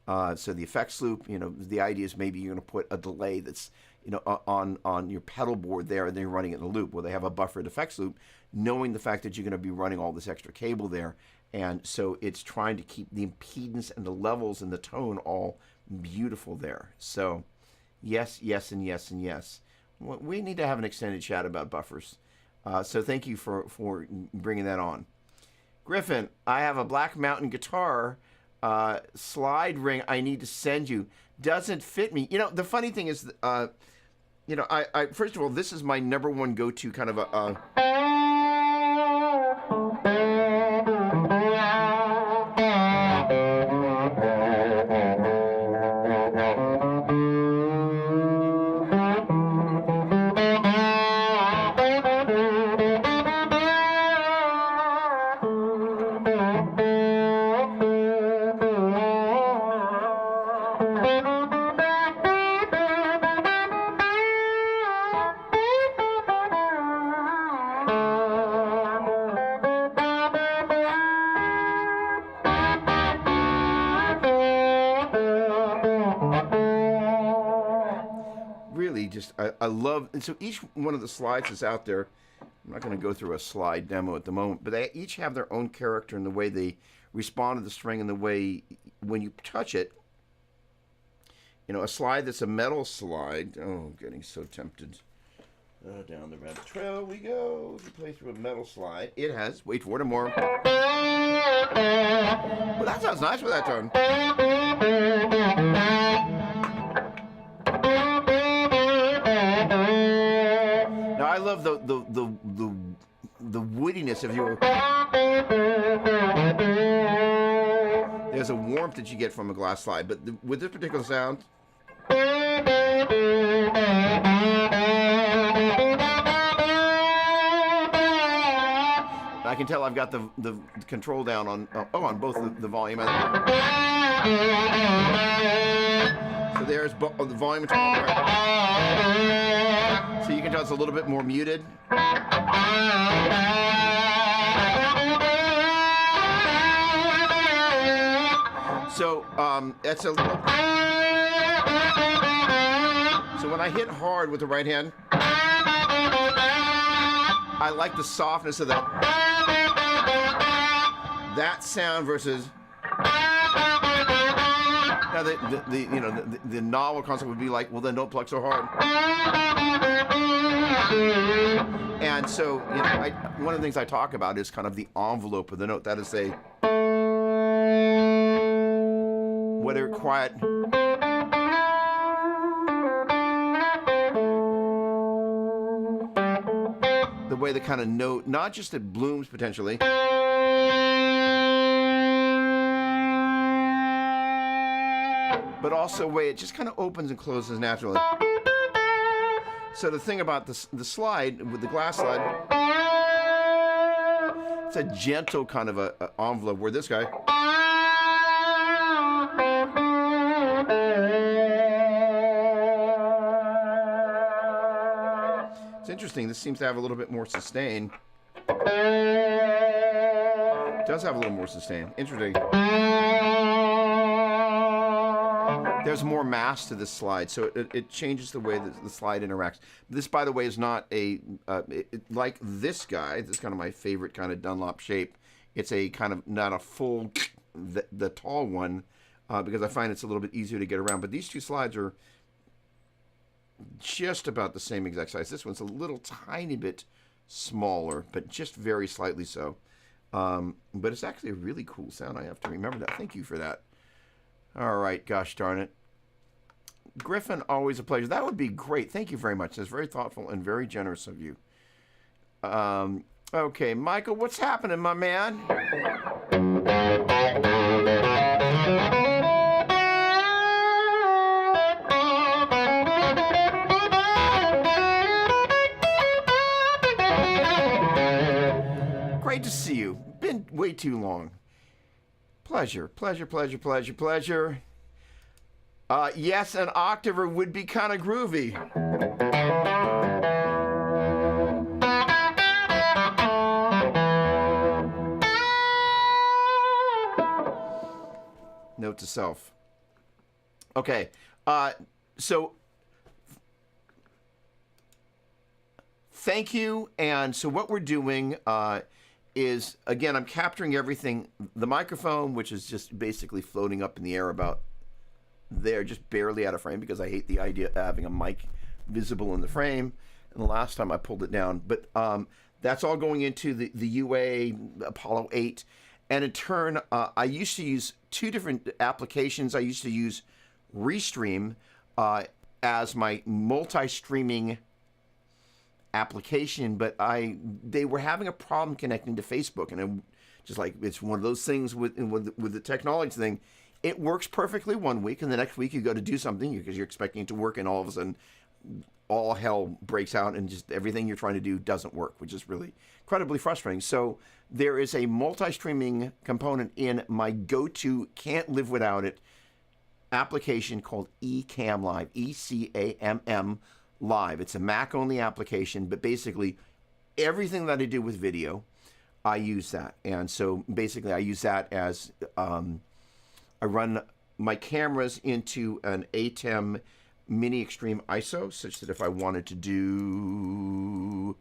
So the effects loop, the idea is maybe you're going to put a delay that's, on your pedal board there, and then you're running it in a loop. Well, they have a buffered effects loop, knowing the fact that you're going to be running all this extra cable there. And so it's trying to keep the impedance and the levels and the tone all beautiful there. So yes, and yes. We need to have an extended chat about buffers. So thank you for bringing that on. Griffin, I have a Black Mountain guitar slide ring I need to send you. Doesn't fit me. The funny thing is, I first of all, this is my number one go-to kind of a... I love, and so each one of the slides is out there. I'm not going to go through a slide demo at the moment, but they each have their own character and the way they respond to the string and the way when you touch it. A slide that's a metal slide. Oh, I'm getting so tempted. Down the rabbit trail we go. If you play through a metal slide, it has, wait for it, more. Well, that sounds nice with that tone. Now I love the woodiness of your. There's a warmth that you get from a glass slide, but with this particular sound. I can tell I've got the control down on both the volume and so there's the volume and right. So you can tell it's a little bit more muted. So that's a little. So when I hit hard with the right hand. I like the softness of that sound versus. Now the novel concept would be like, well, then don't pluck so hard. And so, one of the things I talk about is kind of the envelope of the note. That is whether quiet. The way the kind of note, not just it blooms potentially, but also the way it just kind of opens and closes naturally. So the thing about the slide, with the glass slide, it's a gentle kind of a envelope, where this guy, it's interesting, this seems to have a little bit more sustain. It does have a little more sustain. Interesting. There's more mass to this slide, so it changes the way that the slide interacts. This, by the way, is not like this guy. This is kind of my favorite kind of Dunlop shape. It's a kind of not a full, the tall one, because I find it's a little bit easier to get around. But these two slides are just about the same exact size. This one's a little tiny bit smaller, but just very slightly so. But it's actually a really cool sound. I have to remember that. Thank you for that. All right, gosh darn it. Griffin, always a pleasure. That would be great. Thank you very much. That's very thoughtful and very generous of you. Okay, Michael, what's happening, my man? Great to see you. Been way too long. Pleasure, pleasure, pleasure, pleasure, pleasure. Yes, an octaver would be kind of groovy. Note to self. Okay, so thank you. And so what we're doing is, again, I'm capturing everything. The microphone, which is just basically floating up in the air about there, just barely out of frame, because I hate the idea of having a mic visible in the frame. And the last time I pulled it down. But that's all going into the UA Apollo 8. And in turn, I used to use two different applications. I used to use Restream as my multi-streaming application, but they were having a problem connecting to Facebook, and just like it's one of those things with the technology thing. It works perfectly one week, and the next week you go to do something because you're expecting it to work, and all of a sudden all hell breaks out, and just everything you're trying to do doesn't work, which is really incredibly frustrating. So there is a multi-streaming component in my go-to, can't live without it application called eCam Live, ECAMM Live. It's a Mac-only application, but basically everything that I do with video, I use that. And so basically I use that as I run my cameras into an ATEM Mini Extreme ISO, such that if I wanted to do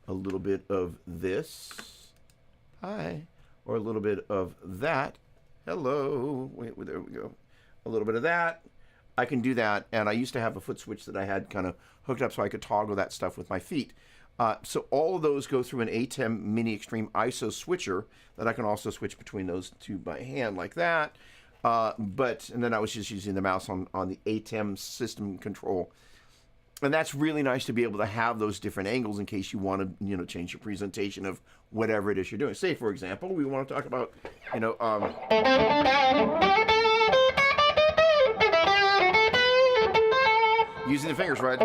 a little bit of this, hi, or a little bit of that, hello, wait, there we go, a little bit of that, I can do that. And I used to have a foot switch that I had kind of hooked up so I could toggle that stuff with my feet. So all of those go through an ATEM Mini Extreme ISO switcher that I can also switch between those two by hand like that. And then I was just using the mouse on the ATEM system control. And that's really nice to be able to have those different angles in case you want to, change your presentation of whatever it is you're doing. Say, for example, we want to talk about, using the fingers, right?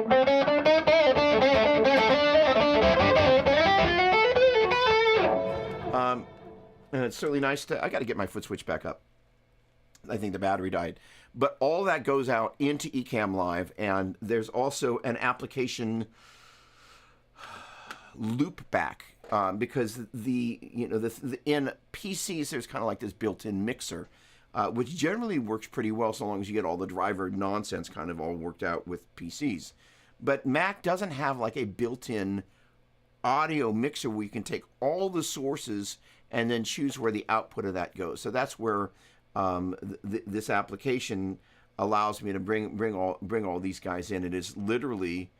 And it's certainly nice I got to get my foot switch back up. I think the battery died. But all that goes out into eCam Live, and there's also an application loop back, because in PCs there's kind of like this built-in mixer, which generally works pretty well so long as you get all the driver nonsense kind of all worked out with PCs. But Mac doesn't have like a built-in audio mixer where you can take all the sources and then choose where the output of that goes. So that's where this application allows me to bring all these guys in. It is literally,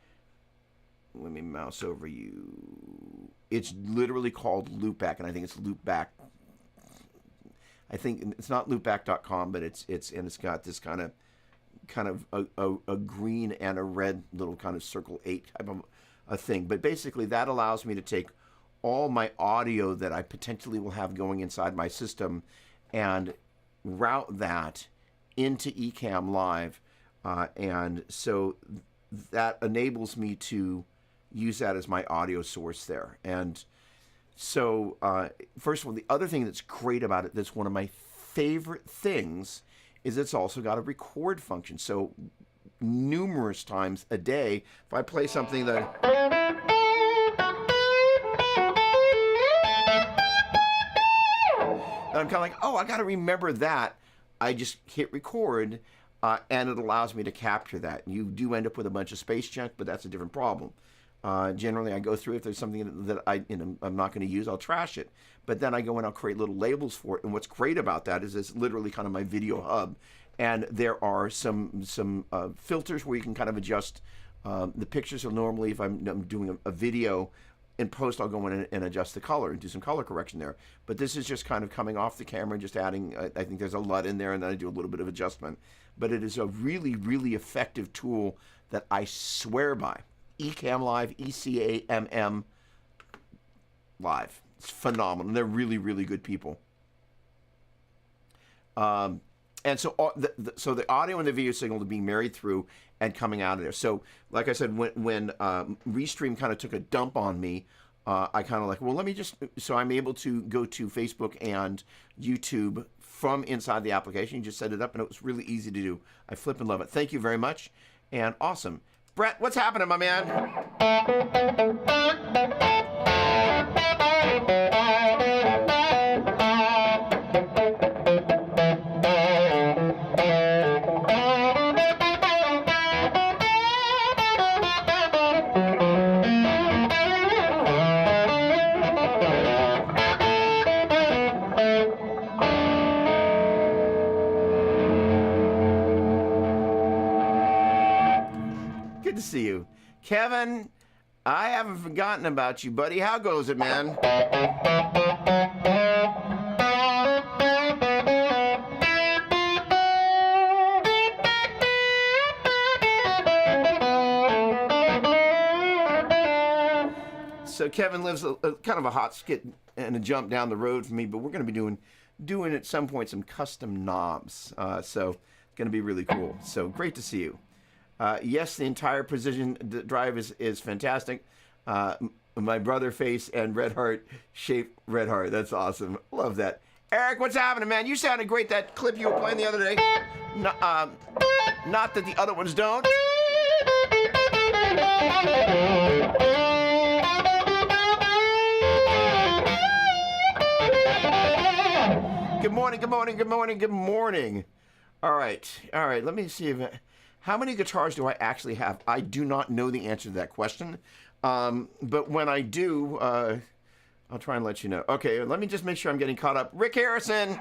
let me mouse over you. It's literally called Loopback, and I think it's Loopback. I think it's not loopback.com, but it's got this kind of a green and a red little kind of circle 8 type of a thing. But basically that allows me to take all my audio that I potentially will have going inside my system and route that into Ecamm Live. And so that enables me to use that as my audio source there. And so, first of all, the other thing that's great about it, that's one of my favorite things, is it's also got a record function. So numerous times a day, if I play something that... and I'm kind of like, oh, I got to remember that. I just hit record, and it allows me to capture that. You do end up with a bunch of space junk, but that's a different problem. Generally, I go through, if there's something that I'm not going to use, I'll trash it. But then I go and I'll create little labels for it. And what's great about that is it's literally kind of my video hub. And there are some filters where you can kind of adjust the pictures. So normally, if I'm doing a video, in post, I'll go in and adjust the color and do some color correction there. But this is just kind of coming off the camera, just adding, I think there's a LUT in there, and then I do a little bit of adjustment. But it is a really, really effective tool that I swear by. Ecamm Live, ECAMM Live. It's phenomenal. And they're really, really good people. And so the audio and the video signal are being married through and coming out of there. So, like I said, when Restream kind of took a dump on me, I kind of like, well, let me just... So I'm able to go to Facebook and YouTube from inside the application. You just set it up, and it was really easy to do. I flip and love it. Thank you very much. And awesome. Brett, what's happening, my man? Good to see you. Kevin, I haven't forgotten about you, buddy. How goes it, man? So Kevin lives a kind of a hot skit and a jump down the road from me, but we're going to be doing at some point some custom knobs. So it's going to be really cool. So great to see you. Yes, the entire precision drive is fantastic. My brother face and red heart shaped red heart. That's awesome. Love that. Eric, what's happening, man? You sounded great. That clip you were playing the other day. Not that the other ones don't. Good morning, good morning, good morning, good morning. All right. Let me see if... How many guitars do I actually have? I do not know the answer to that question. But when I do, I'll try and let you know. Okay, let me just make sure I'm getting caught up. Rick Harrison.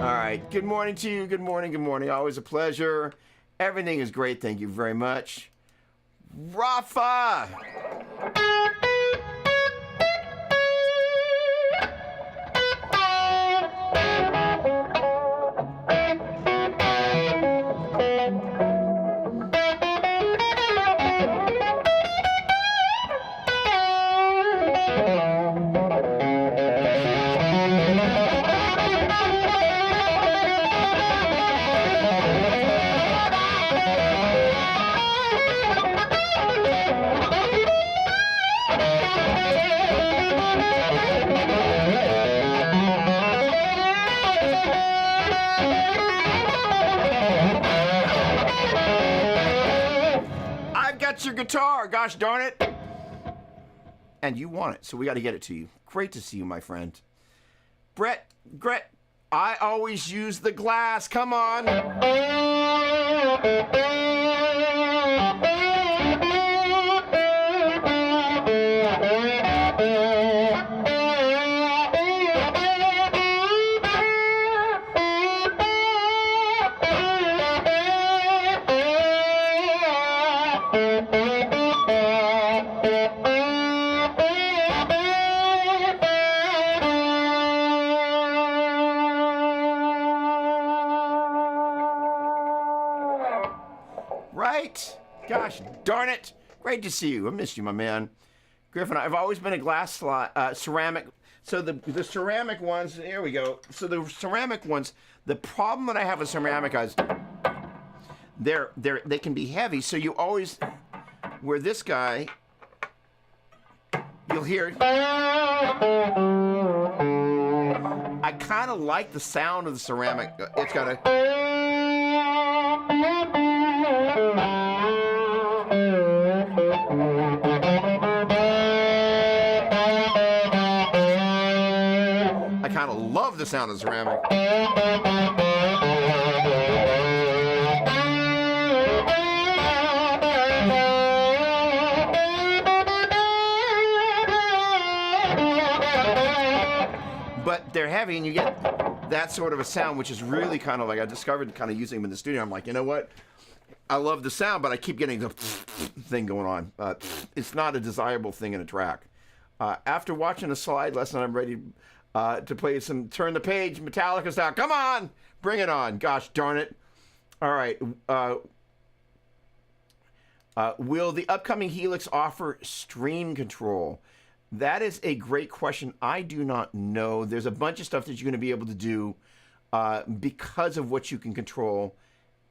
All right, good morning to you. Good morning, good morning. Always a pleasure. Everything is great. Thank you very much. Rafa! Your guitar, gosh darn it. and you want it, so we got to get it to you. Great to see you, my friend. Brett, I always use the glass. Come on. Right? Gosh darn it. Great to see you. I missed you, my man. Griffin, I've always been a glass ceramic. So the ceramic ones, here we go. So the ceramic ones, the problem that I have with ceramic is they can be heavy. So you always, where this guy, you'll hear, I kind of like the sound of the ceramic. It's got a, I kind of love the sound of ceramic. But they're heavy, and you get that sort of a sound, which is really kind of like, I discovered kind of using them in the studio. I'm like, you know what? I love the sound, but I keep getting the thing going on. It's not a desirable thing in a track. After watching a slide lesson, I'm ready to play some Turn the Page. Metallica's out. Come on! Bring it on. Gosh darn it. All right. Will the upcoming Helix offer stream control? That is a great question. I do not know. There's a bunch of stuff that you're going to be able to do because of what you can control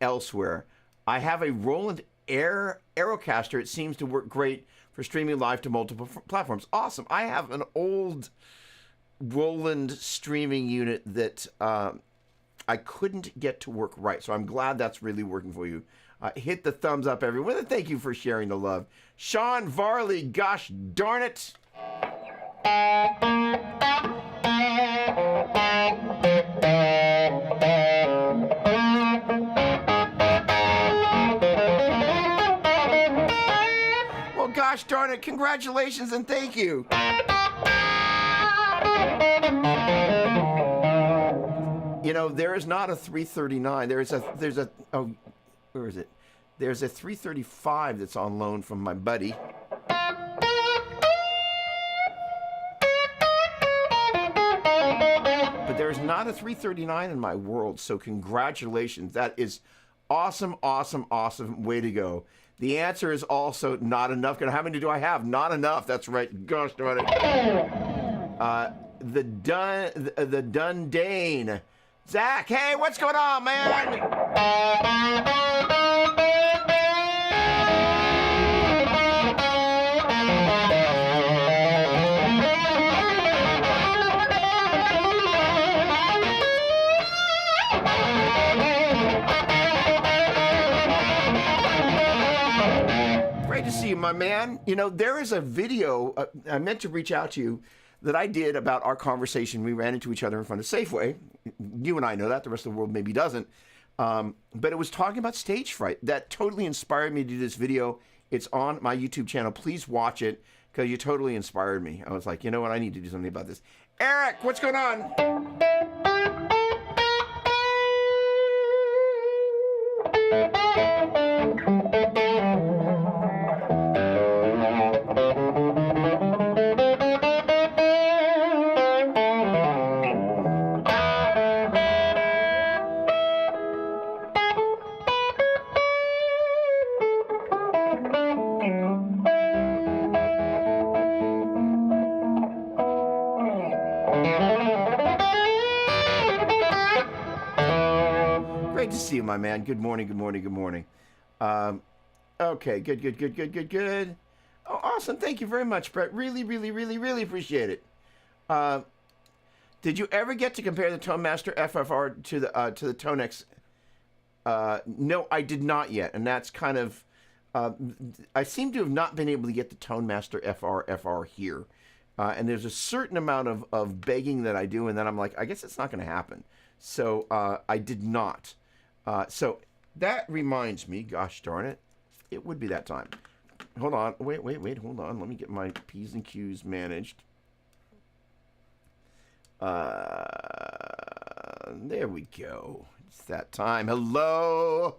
elsewhere. I have a Roland Aerocaster. It seems to work great for streaming live to multiple platforms. Awesome. I have an old Roland streaming unit that I couldn't get to work right. So I'm glad that's really working for you. Hit the thumbs up, everyone. And thank you for sharing the love. Sean Varley, gosh darn it. Well, gosh darn it. Congratulations and thank you. You know, there is not a 339. There's a oh, where is it? There's a 335 that's on loan from my buddy. But there's not a 339 in my world, so congratulations. That is awesome, awesome, awesome. Way to go. The answer is also not enough. How many do I have? Not enough. That's right. Gosh darn it. The Dundane. Zach, hey, what's going on, man? Great to see you, my man. You know, there is a video, I meant to reach out to you, that I did about our conversation. We ran into each other in front of Safeway. You and I know that. The rest of the world maybe doesn't. But it was talking about stage fright. That totally inspired me to do this video. It's on my YouTube channel. Please watch it because you totally inspired me. I was like, you know what? I need to do something about this. Eric, what's going on? Great to see you, my man. Good morning, good morning, good morning. Okay, good. Oh, awesome. Thank you very much, Brett. Really appreciate it. Did you ever get to compare the Tone Master FFR to the Tonex? No, I did not yet, and that's kind of I seem to have not been able to get the Tone Master FR here. And there's a certain amount of begging that I do, and then I'm like, I guess it's not going to happen. So I did not. So that reminds me, gosh darn it, it would be that time. Hold on, wait, hold on. Let me get my P's and Q's managed. There we go. It's that time. Hello.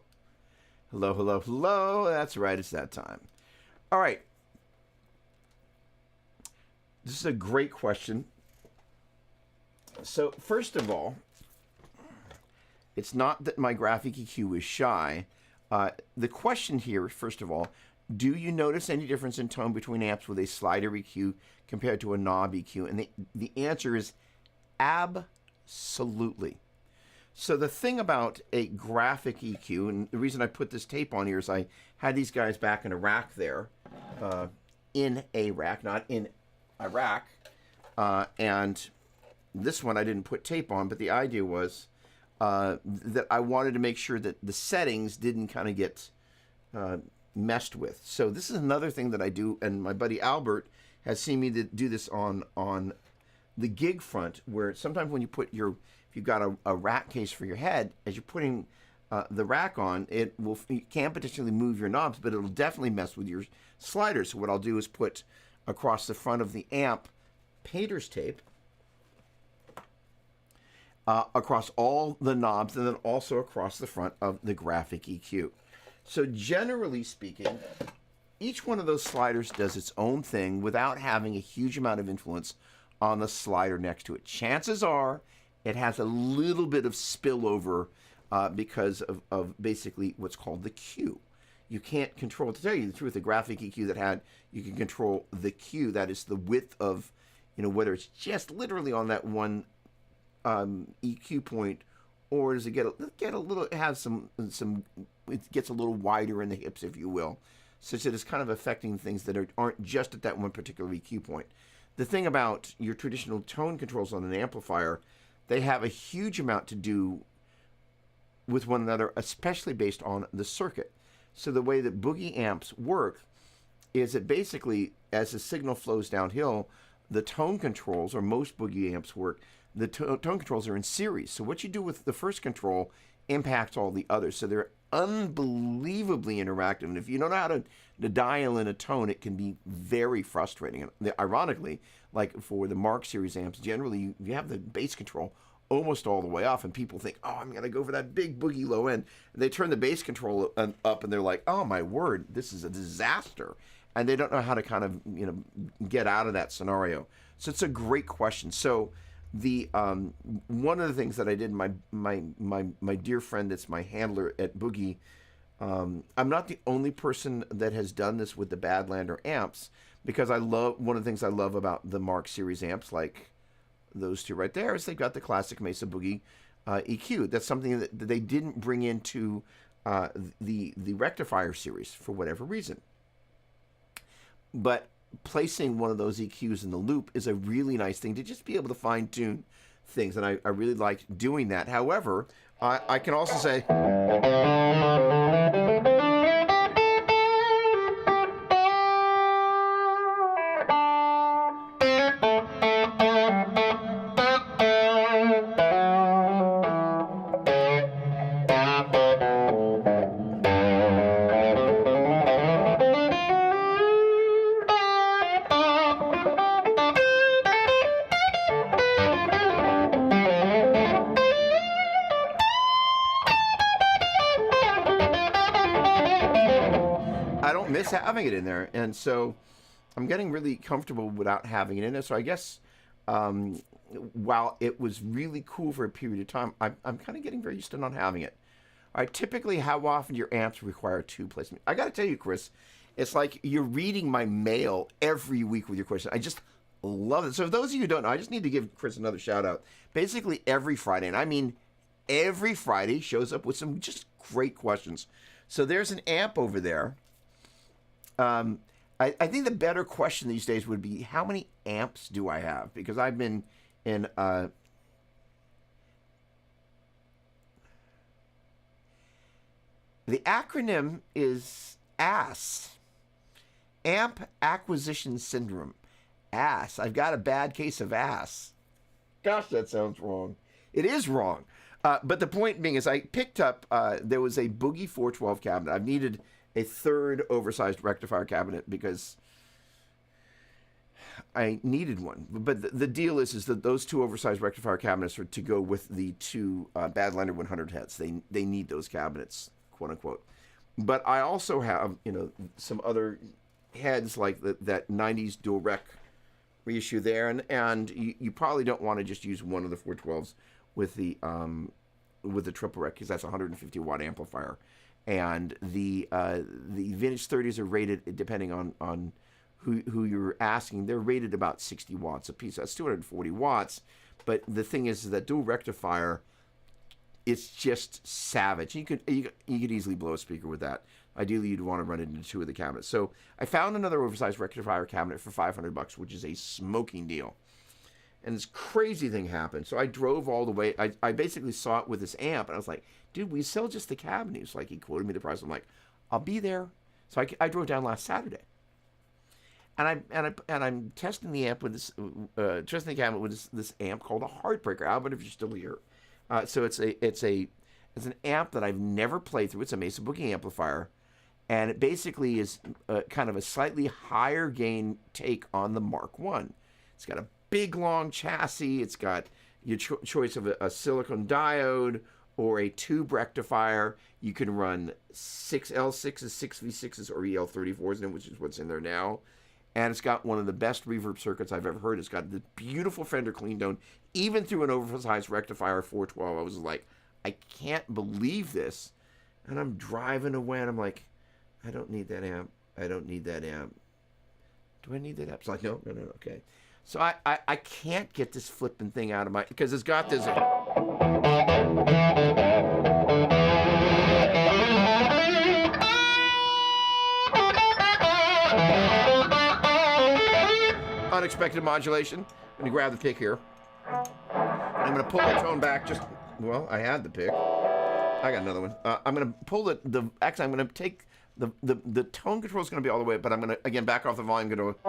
Hello, hello, hello. That's right, it's that time. All right. This is a great question. So, first of all, it's not that my graphic EQ is shy. The question here, first of all, do you notice any difference in tone between amps with a slider EQ compared to a knob EQ? And the answer is absolutely. So the thing about a graphic EQ, and the reason I put this tape on here is I had these guys back in a rack there, in a rack, not in a rack, and this one I didn't put tape on, but the idea was that I wanted to make sure that the settings didn't kind of get messed with. So this is another thing that I do, and my buddy Albert has seen me do this on the gig front, where sometimes when you put if you've got a rack case for your head, as you're putting the rack on, you can potentially move your knobs, but it'll definitely mess with your sliders. So what I'll do is put across the front of the amp painter's tape across all the knobs, and then also across the front of the graphic EQ. So generally speaking, each one of those sliders does its own thing without having a huge amount of influence on the slider next to it. Chances are it has a little bit of spillover because of basically what's called the Q. You can't control, to tell you the truth, the graphic EQ you can control the Q, that is the width of, whether it's just literally on that one EQ point, or does it get a little, it has some, it gets a little wider in the hips, if you will, such that it's kind of affecting things that aren't just at that one particular EQ point. The thing about your traditional tone controls on an amplifier, they have a huge amount to do with one another, especially based on the circuit. So the way that boogie amps work is that basically, as the signal flows downhill, the tone controls, or most boogie amps work, the tone controls are in series. So what you do with the first control impacts all the others. So they're unbelievably interactive. And if you don't know how to dial in a tone, it can be very frustrating. And ironically, like for the Mark series amps, generally you have the bass control almost all the way off, and people think, oh, I'm going to go for that big boogie low end. And they turn the bass control up, and they're like, oh, my word, this is a disaster. And they don't know how to kind of, get out of that scenario. So it's a great question. So the one of the things that I did, my dear friend that's my handler at Boogie, I'm not the only person that has done this with the Badlander amps, because one of the things I love about the Mark series amps, like those two right there, is they've got the classic Mesa Boogie EQ. That's something that they didn't bring into the rectifier series for whatever reason. But placing one of those EQs in the loop is a really nice thing to just be able to fine tune things, and I really liked doing that. However, I can also say, I don't miss having it in there, and so I'm getting really comfortable without having it in there. So I guess while it was really cool for a period of time, I'm kind of getting very used to not having it. All right, typically, how often do your amps require tube placement? I got to tell you, Chris, it's like you're reading my mail every week with your question. I just love it. So if those of you who don't know, I just need to give Chris another shout out. Basically every Friday, and I mean every Friday, shows up with some just great questions. So there's an amp over there. I think the better question these days would be, how many amps do I have? Because I've been in the acronym is ass. Amp acquisition syndrome. Ass. I've got a bad case of ass. Gosh, that sounds wrong. It is wrong. But the point being is I picked up, there was a Boogie 412 cabinet. I've needed a third oversized rectifier cabinet because I needed one. But the deal is that those two oversized rectifier cabinets are to go with the two Badlander 100 heads. They need those cabinets, quote unquote. But I also have, some other heads like that 90s dual rec reissue there, and you probably don't want to just use one of the 412s with the triple rec because that's a 150 watt amplifier, and the vintage 30s are rated, depending on who you're asking, they're rated about 60 watts a piece. That's 240 watts, but the thing is that dual rectifier, it's just savage. You could easily blow a speaker with that. Ideally, you'd want to run it into two of the cabinets. So I found another oversized rectifier cabinet for $500, which is a smoking deal. And this crazy thing happened. So I drove all the way. I basically saw it with this amp, and I was like, dude, we sell just the cabinet. He was like, he quoted me the price. I'm like, I'll be there. So I drove down last Saturday. And I'm testing the amp with this, testing the cabinet with this amp called a Heartbreaker. Albert, if you're still here. So it's an amp that I've never played through. It's a Mesa Boogie amplifier, and it basically is kind of a slightly higher gain take on the Mark One. It's got a big long chassis. It's got your choice of a silicon diode or a tube rectifier. You can run 6 L6s, 6 V6s, or EL34s in it, which is what's in there now. And it's got one of the best reverb circuits I've ever heard. It's got the beautiful Fender clean tone, even through an oversized rectifier 412. I was like, I can't believe this. And I'm driving away, and I'm like, I don't need that amp. I don't need that amp. Do I need that amp? It's like, no, okay. So I can't get this flipping thing out of my, because it's got this. Unexpected modulation. I'm going to grab the pick here. I'm going to pull the tone back just, well, I had the pick. I got another one. I'm going to pull actually, I'm going to take the tone control is going to be all the way, but I'm going to, again, back off the volume. Going to.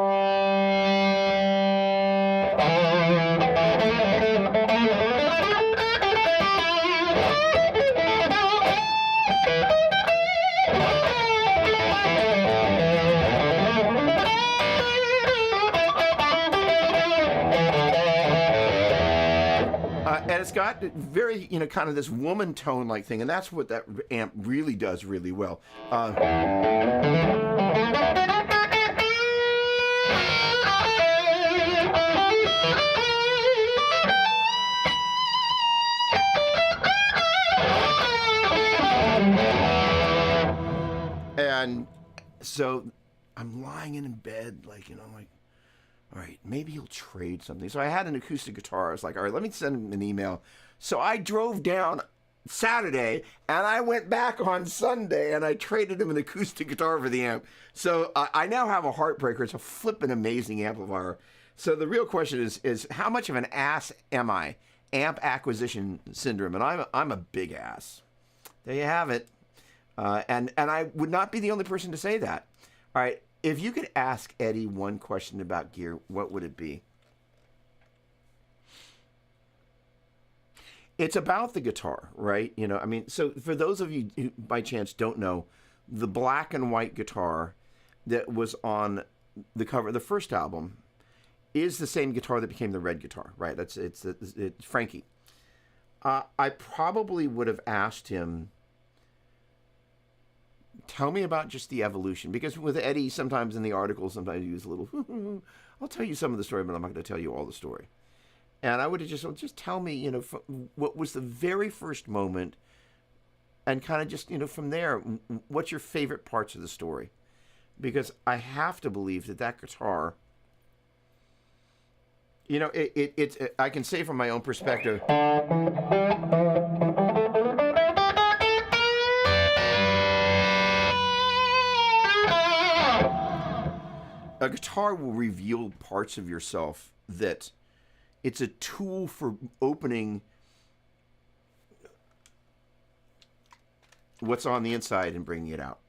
And it's got very, kind of this woman tone-like thing, and that's what that amp really does really well. And so I'm lying in bed, I'm like, all right, maybe he'll trade something. So I had an acoustic guitar. I was like, all right, let me send him an email. So I drove down Saturday, and I went back on Sunday, and I traded him an acoustic guitar for the amp. So I now have a Heartbreaker. It's a flippin' amazing amplifier. So the real question is how much of an ass am I? Amp acquisition syndrome, and I'm a big ass. There you have it. And I would not be the only person to say that. All right. If you could ask Eddie one question about gear, what would it be? It's about the guitar, right? So for those of you who by chance don't know, the black and white guitar that was on the cover of the first album is the same guitar that became the red guitar, right? It's Frankie. I probably would have asked him, tell me about just the evolution, because with Eddie, sometimes in the article, sometimes he was a little, I'll tell you some of the story, but I'm not going to tell you all the story. And I would have just tell me, what was the very first moment, and kind of just, from there, what's your favorite parts of the story? Because I have to believe that guitar, it's I can say from my own perspective, a guitar will reveal parts of yourself that it's a tool for opening what's on the inside and bringing it out.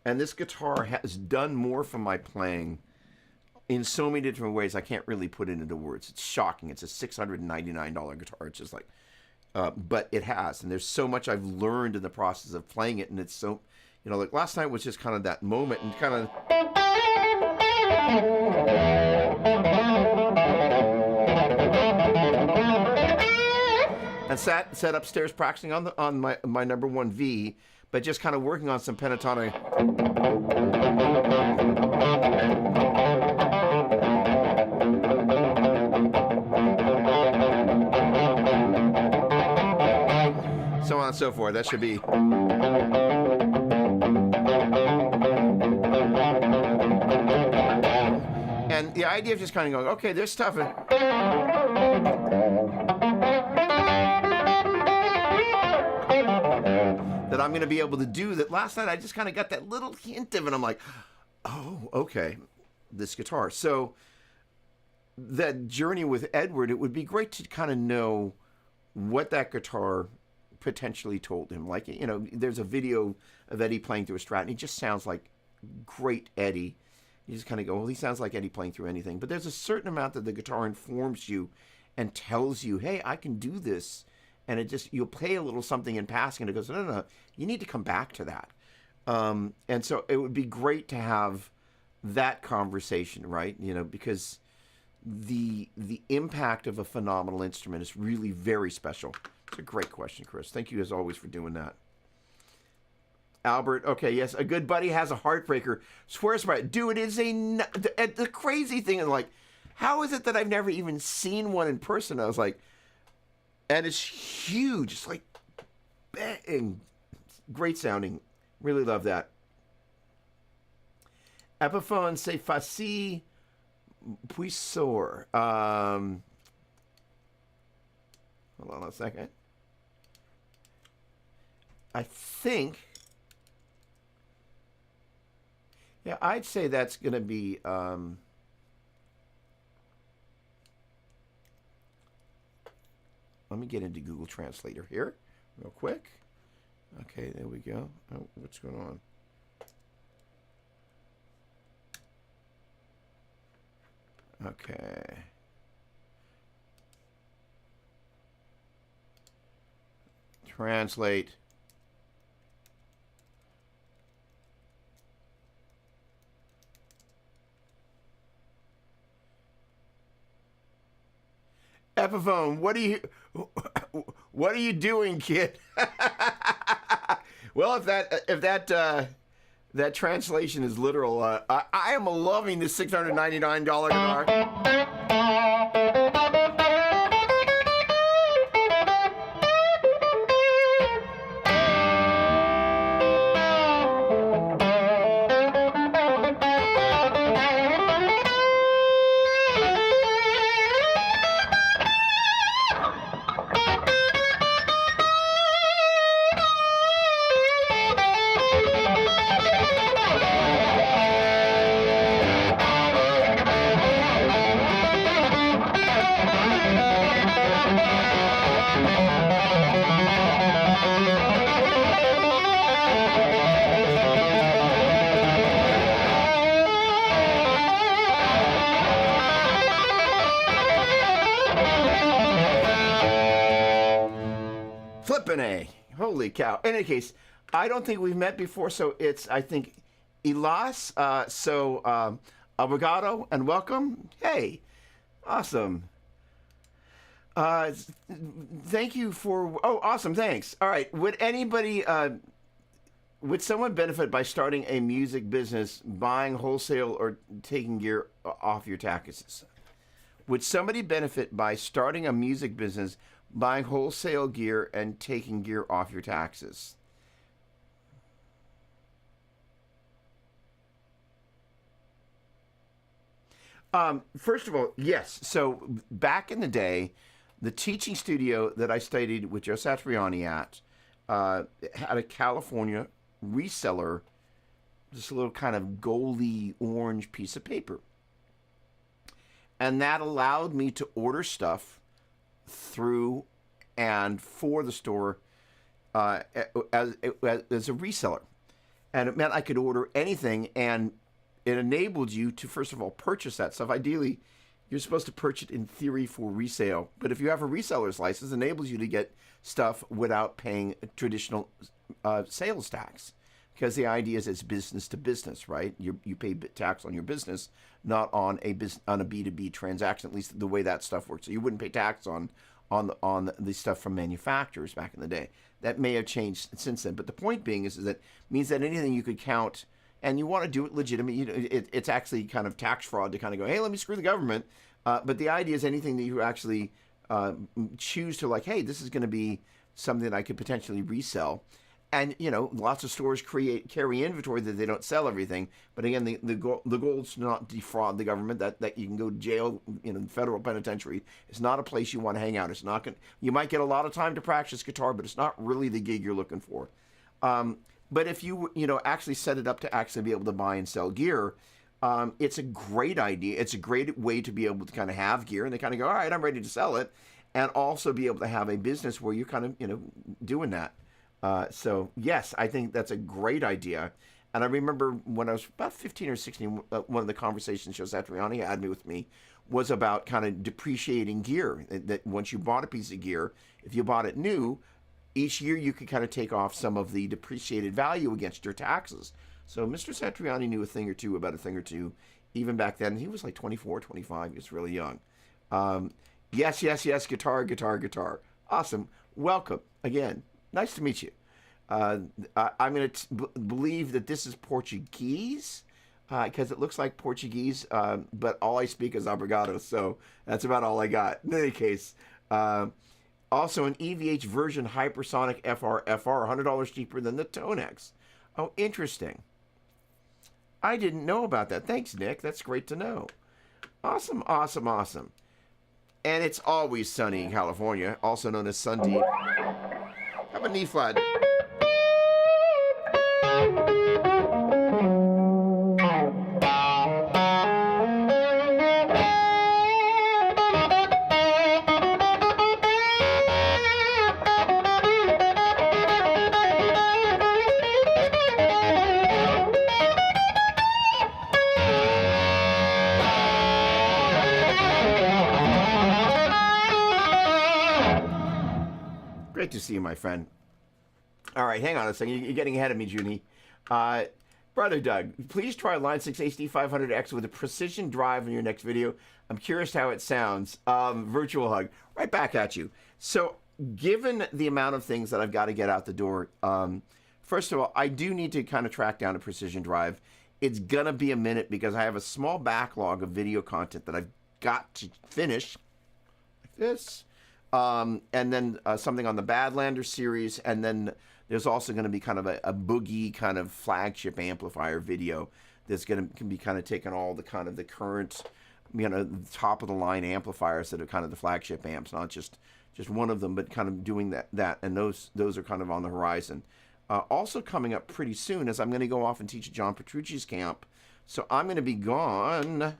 And this guitar has done more for my playing in so many different ways. I can't really put it into words. It's shocking. It's a $699 guitar. It's just like, but it has. And there's so much I've learned in the process of playing it. And it's so, you know, like last night was just kind of that moment and kind of. And sat upstairs practicing on my number one V, but just kind of working on some pentatonic. So on and so forth. That should be. And the idea of just kind of going, okay, there's stuff. That I'm going to be able to do that. Last night I just kind of got that little hint of it. I'm like, oh, okay, this guitar. So that journey with Edward, it would be great to kind of know what that guitar potentially told him. Like, you know, there's a video of Eddie playing through a Strat, and he just sounds like great Eddie. You just kind of go, well, he sounds like Eddie playing through anything. But there's a certain amount that the guitar informs you and tells you, hey, I can do this. And it just, you'll play a little something in passing, and it goes, no, you need to come back to that. And so it would be great to have that conversation, right? You know, because the impact of a phenomenal instrument is really very special. It's a great question, Chris. Thank you, as always, for doing that. Albert, okay, yes, a good buddy has a heartbreaker. Swears by it. Dude, it is the crazy thing is, like, how is it that I've never even seen one in person? I was like, and it's huge. It's like, bang. Great sounding. Really love that. Epiphone, c'est facile, puisseur. Hold on a second. I think, yeah, I'd say that's going to be, let me get into Google Translator here real quick. Okay, there we go. Oh, what's going on? Okay. Translate. Epiphone, what are you doing, kid? Well, if that translation is literal, I am loving this $699 guitar. Holy cow. In any case, I don't think we've met before, so it's, I think, Elas. Obrigado and welcome. Hey, awesome. Thank you for, oh, awesome, thanks. All right, would someone benefit by starting a music business, buying wholesale or taking gear off your taxes? Would somebody benefit by starting a music business, buying wholesale gear and taking gear off your taxes? First of all, yes. So back in the day, the teaching studio that I studied with Joe Satriani at had a California reseller, this little kind of goldy orange piece of paper. And that allowed me to order stuff through and for the store as a reseller. And it meant I could order anything, and it enabled you to, first of all, purchase that stuff. Ideally, you're supposed to purchase it in theory for resale. But if you have a reseller's license, it enables you to get stuff without paying traditional sales tax. Because the idea is it's business to business, right? You pay tax on your business, not on a B2B transaction. At least the way that stuff works. So you wouldn't pay tax on the stuff from manufacturers back in the day. That may have changed since then. But the point being is that it means that anything you could count, and you want to do it legitimate. It's actually kind of tax fraud to kind of go, hey, let me screw the government. But the idea is anything that you actually choose to, like, hey, this is going to be something that I could potentially resell. And, lots of stores carry inventory that they don't sell everything. But again, the goal is to not defraud the government, that you can go to jail, federal penitentiary. It's not a place you want to hang out. It's not you might get a lot of time to practice guitar, but it's not really the gig you're looking for. But if you, actually set it up to actually be able to buy and sell gear, it's a great idea. It's a great way to be able to kind of have gear and they kind of go, all right, I'm ready to sell it. And also be able to have a business where you're kind of, doing that. So yes, I think that's a great idea. And I remember when I was about 15 or 16, one of the conversations Joe Satriani had with me was about kind of depreciating gear. That once you bought a piece of gear, if you bought it new, each year you could kind of take off some of the depreciated value against your taxes. So Mr. Satriani knew about a thing or two, even back then. He was like 24, 25. He was really young. Yes, guitar. Awesome. Welcome again. Nice to meet you. I'm going to believe that this is Portuguese because it looks like Portuguese, but all I speak is obrigado, so that's about all I got. In any case, also an EVH version hypersonic FR, $100 cheaper than the Tonex. Oh, interesting. I didn't know about that. Thanks, Nick. That's great to know. Awesome. And it's always sunny in California, also known as Sundeep. How about knee flat? Great to see you, my friend. All right, hang on a second. You're getting ahead of me, Junie. Brother Doug, please try Line 6 HD500X with a precision drive in your next video. I'm curious how it sounds. Virtual hug. Right back at you. So, given the amount of things that I've got to get out the door, first of all, I do need to kind of track down a precision drive. It's going to be a minute because I have a small backlog of video content that I've got to finish. Like this. And then something on the Badlander series, and then there's also going to be kind of a boogie kind of flagship amplifier video that's can be kind of taking all the kind of the current, top of the line amplifiers that are kind of the flagship amps, not just one of them, but kind of doing that, and those are kind of on the horizon. Also coming up pretty soon is I'm going to go off and teach at John Petrucci's camp. So I'm going to be gone.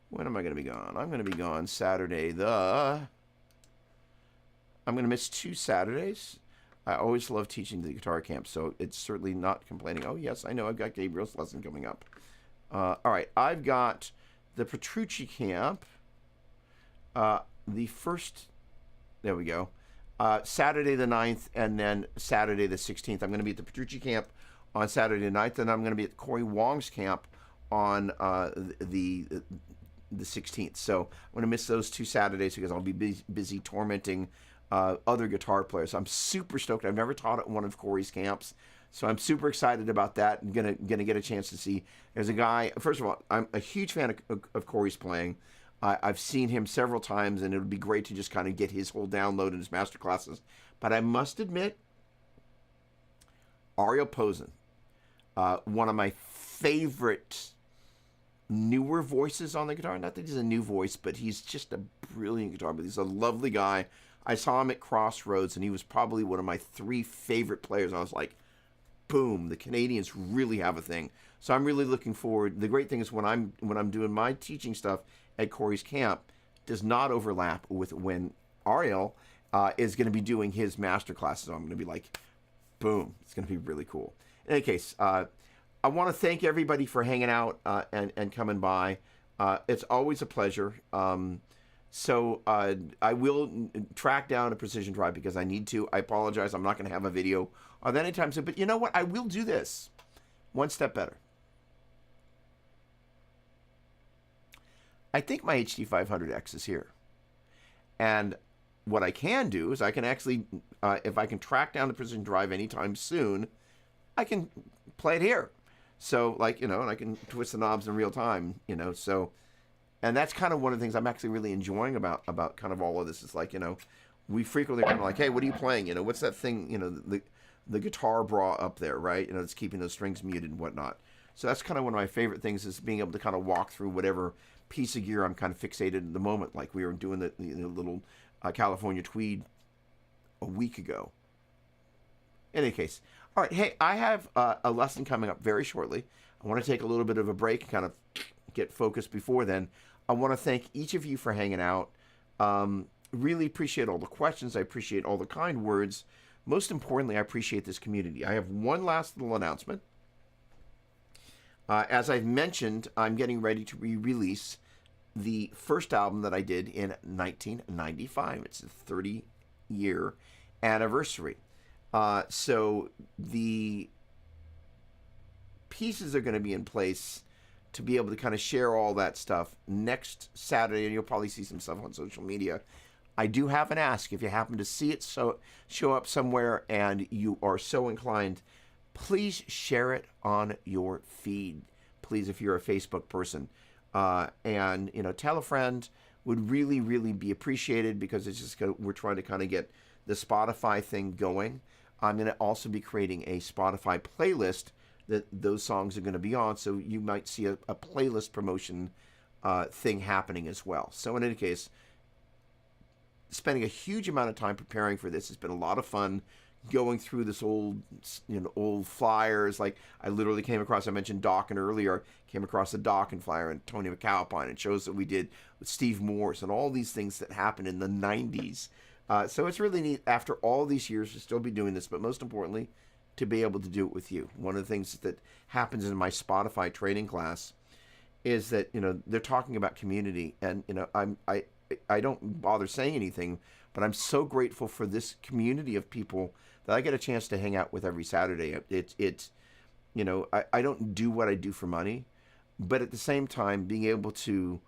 When am I going to be gone? I'm going to be gone Saturday I'm going to miss 2 Saturdays. I always love teaching the guitar camp, so it's certainly not complaining. Oh, yes, I know. I've got Gabriel's lesson coming up. All right, I've got the Petrucci camp. The first, there we go. Saturday the 9th and then Saturday the 16th. I'm going to be at the Petrucci camp on Saturday the 9th, and I'm going to be at Corey Wong's camp on the 16th. So I'm going to miss those 2 Saturdays because I'll be busy tormenting other guitar players. I'm super stoked. I've never taught at one of Corey's camps, so I'm super excited about that. I'm gonna get a chance to see. There's a guy. First of all, I'm a huge fan of Corey's playing. I've seen him several times, and it would be great to just kind of get his whole download in his master classes. But I must admit, Ariel Posen, one of my favorite newer voices on the guitar. Not that he's a new voice, but he's just a brilliant guitar. But he's a lovely guy. I saw him at Crossroads, and he was probably one of my 3 favorite players. I was like, boom, the Canadians really have a thing. So I'm really looking forward. The great thing is when I'm doing my teaching stuff at Corey's camp, does not overlap with when Ariel is going to be doing his master classes. So I'm going to be like, boom, it's going to be really cool. In any case, I want to thank everybody for hanging out and coming by. It's always a pleasure. So I will track down a precision drive because I need to. I apologize. I'm not going to have a video of that anytime soon. But you know what? I will do this one step better. I think my HD500X is here. And what I can do is I can actually, if I can track down the precision drive anytime soon, I can play it here. So, like, you know, and I can twist the knobs in real time, you know, so, and that's kind of one of the things I'm actually really enjoying about kind of all of this. It's like, you know, we frequently kind of like, hey, what are you playing? You know, what's that thing, you know, the guitar bra up there, right? You know, it's keeping those strings muted and whatnot. So that's kind of one of my favorite things is being able to kind of walk through whatever piece of gear I'm kind of fixated in the moment. Like we were doing the little California Tweed a week ago. In any case, all right, hey, I have a lesson coming up very shortly. I want to take a little bit of a break and kind of get focused before then. I want to thank each of you for hanging out. Really appreciate all the questions. I appreciate all the kind words. Most importantly, I appreciate this community. I have one last little announcement. As I've mentioned, I'm getting ready to re-release the first album that I did in 1995. It's the 30-year anniversary. So the pieces are going to be in place to be able to kind of share all that stuff next Saturday, and you'll probably see some stuff on social media. I do have an ask. If you happen to see it show up somewhere and you are so inclined, please share it on your feed. Please, if you're a Facebook person. And, you know, tell a friend would really, really be appreciated because it's just we're trying to kind of get the Spotify thing going. I'm going to also be creating a Spotify playlist that those songs are going to be on. So you might see a playlist promotion thing happening as well. So in any case, spending a huge amount of time preparing for this. It's been a lot of fun going through this old flyers. Like I literally came across, I mentioned Dawkins earlier, came across the Dawkins flyer and Tony McAlpine and shows that we did with Steve Morse and all these things that happened in the 90s. So it's really neat after all these years to still be doing this, but most importantly, to be able to do it with you. One of the things that happens in my Spotify training class is that, you know, they're talking about community, and, you know, I don't bother saying anything, but I'm so grateful for this community of people that I get a chance to hang out with every Saturday. It's you know, I don't do what I do for money, but at the same time, being able to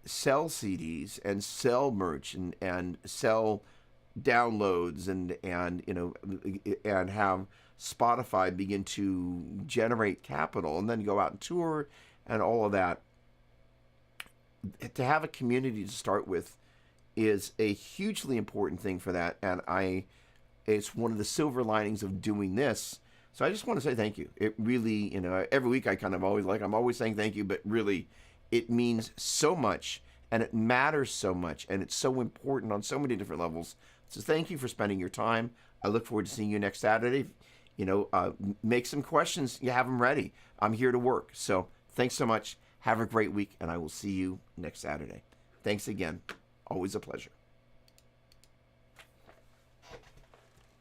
sell CDs and sell merch and sell downloads and you know, and have Spotify begin to generate capital and then go out and tour and all of that. To have a community to start with is a hugely important thing for that, and it's one of the silver linings of doing this. So I just want to say thank you. It really, you know, every week I kind of always I'm always saying thank you, but really it means so much and it matters so much and it's so important on so many different levels. So thank you for spending your time. I look forward to seeing you next Saturday. You know, make some questions. You have them ready. I'm here to work. So thanks so much. Have a great week, and I will see you next Saturday. Thanks again. Always a pleasure.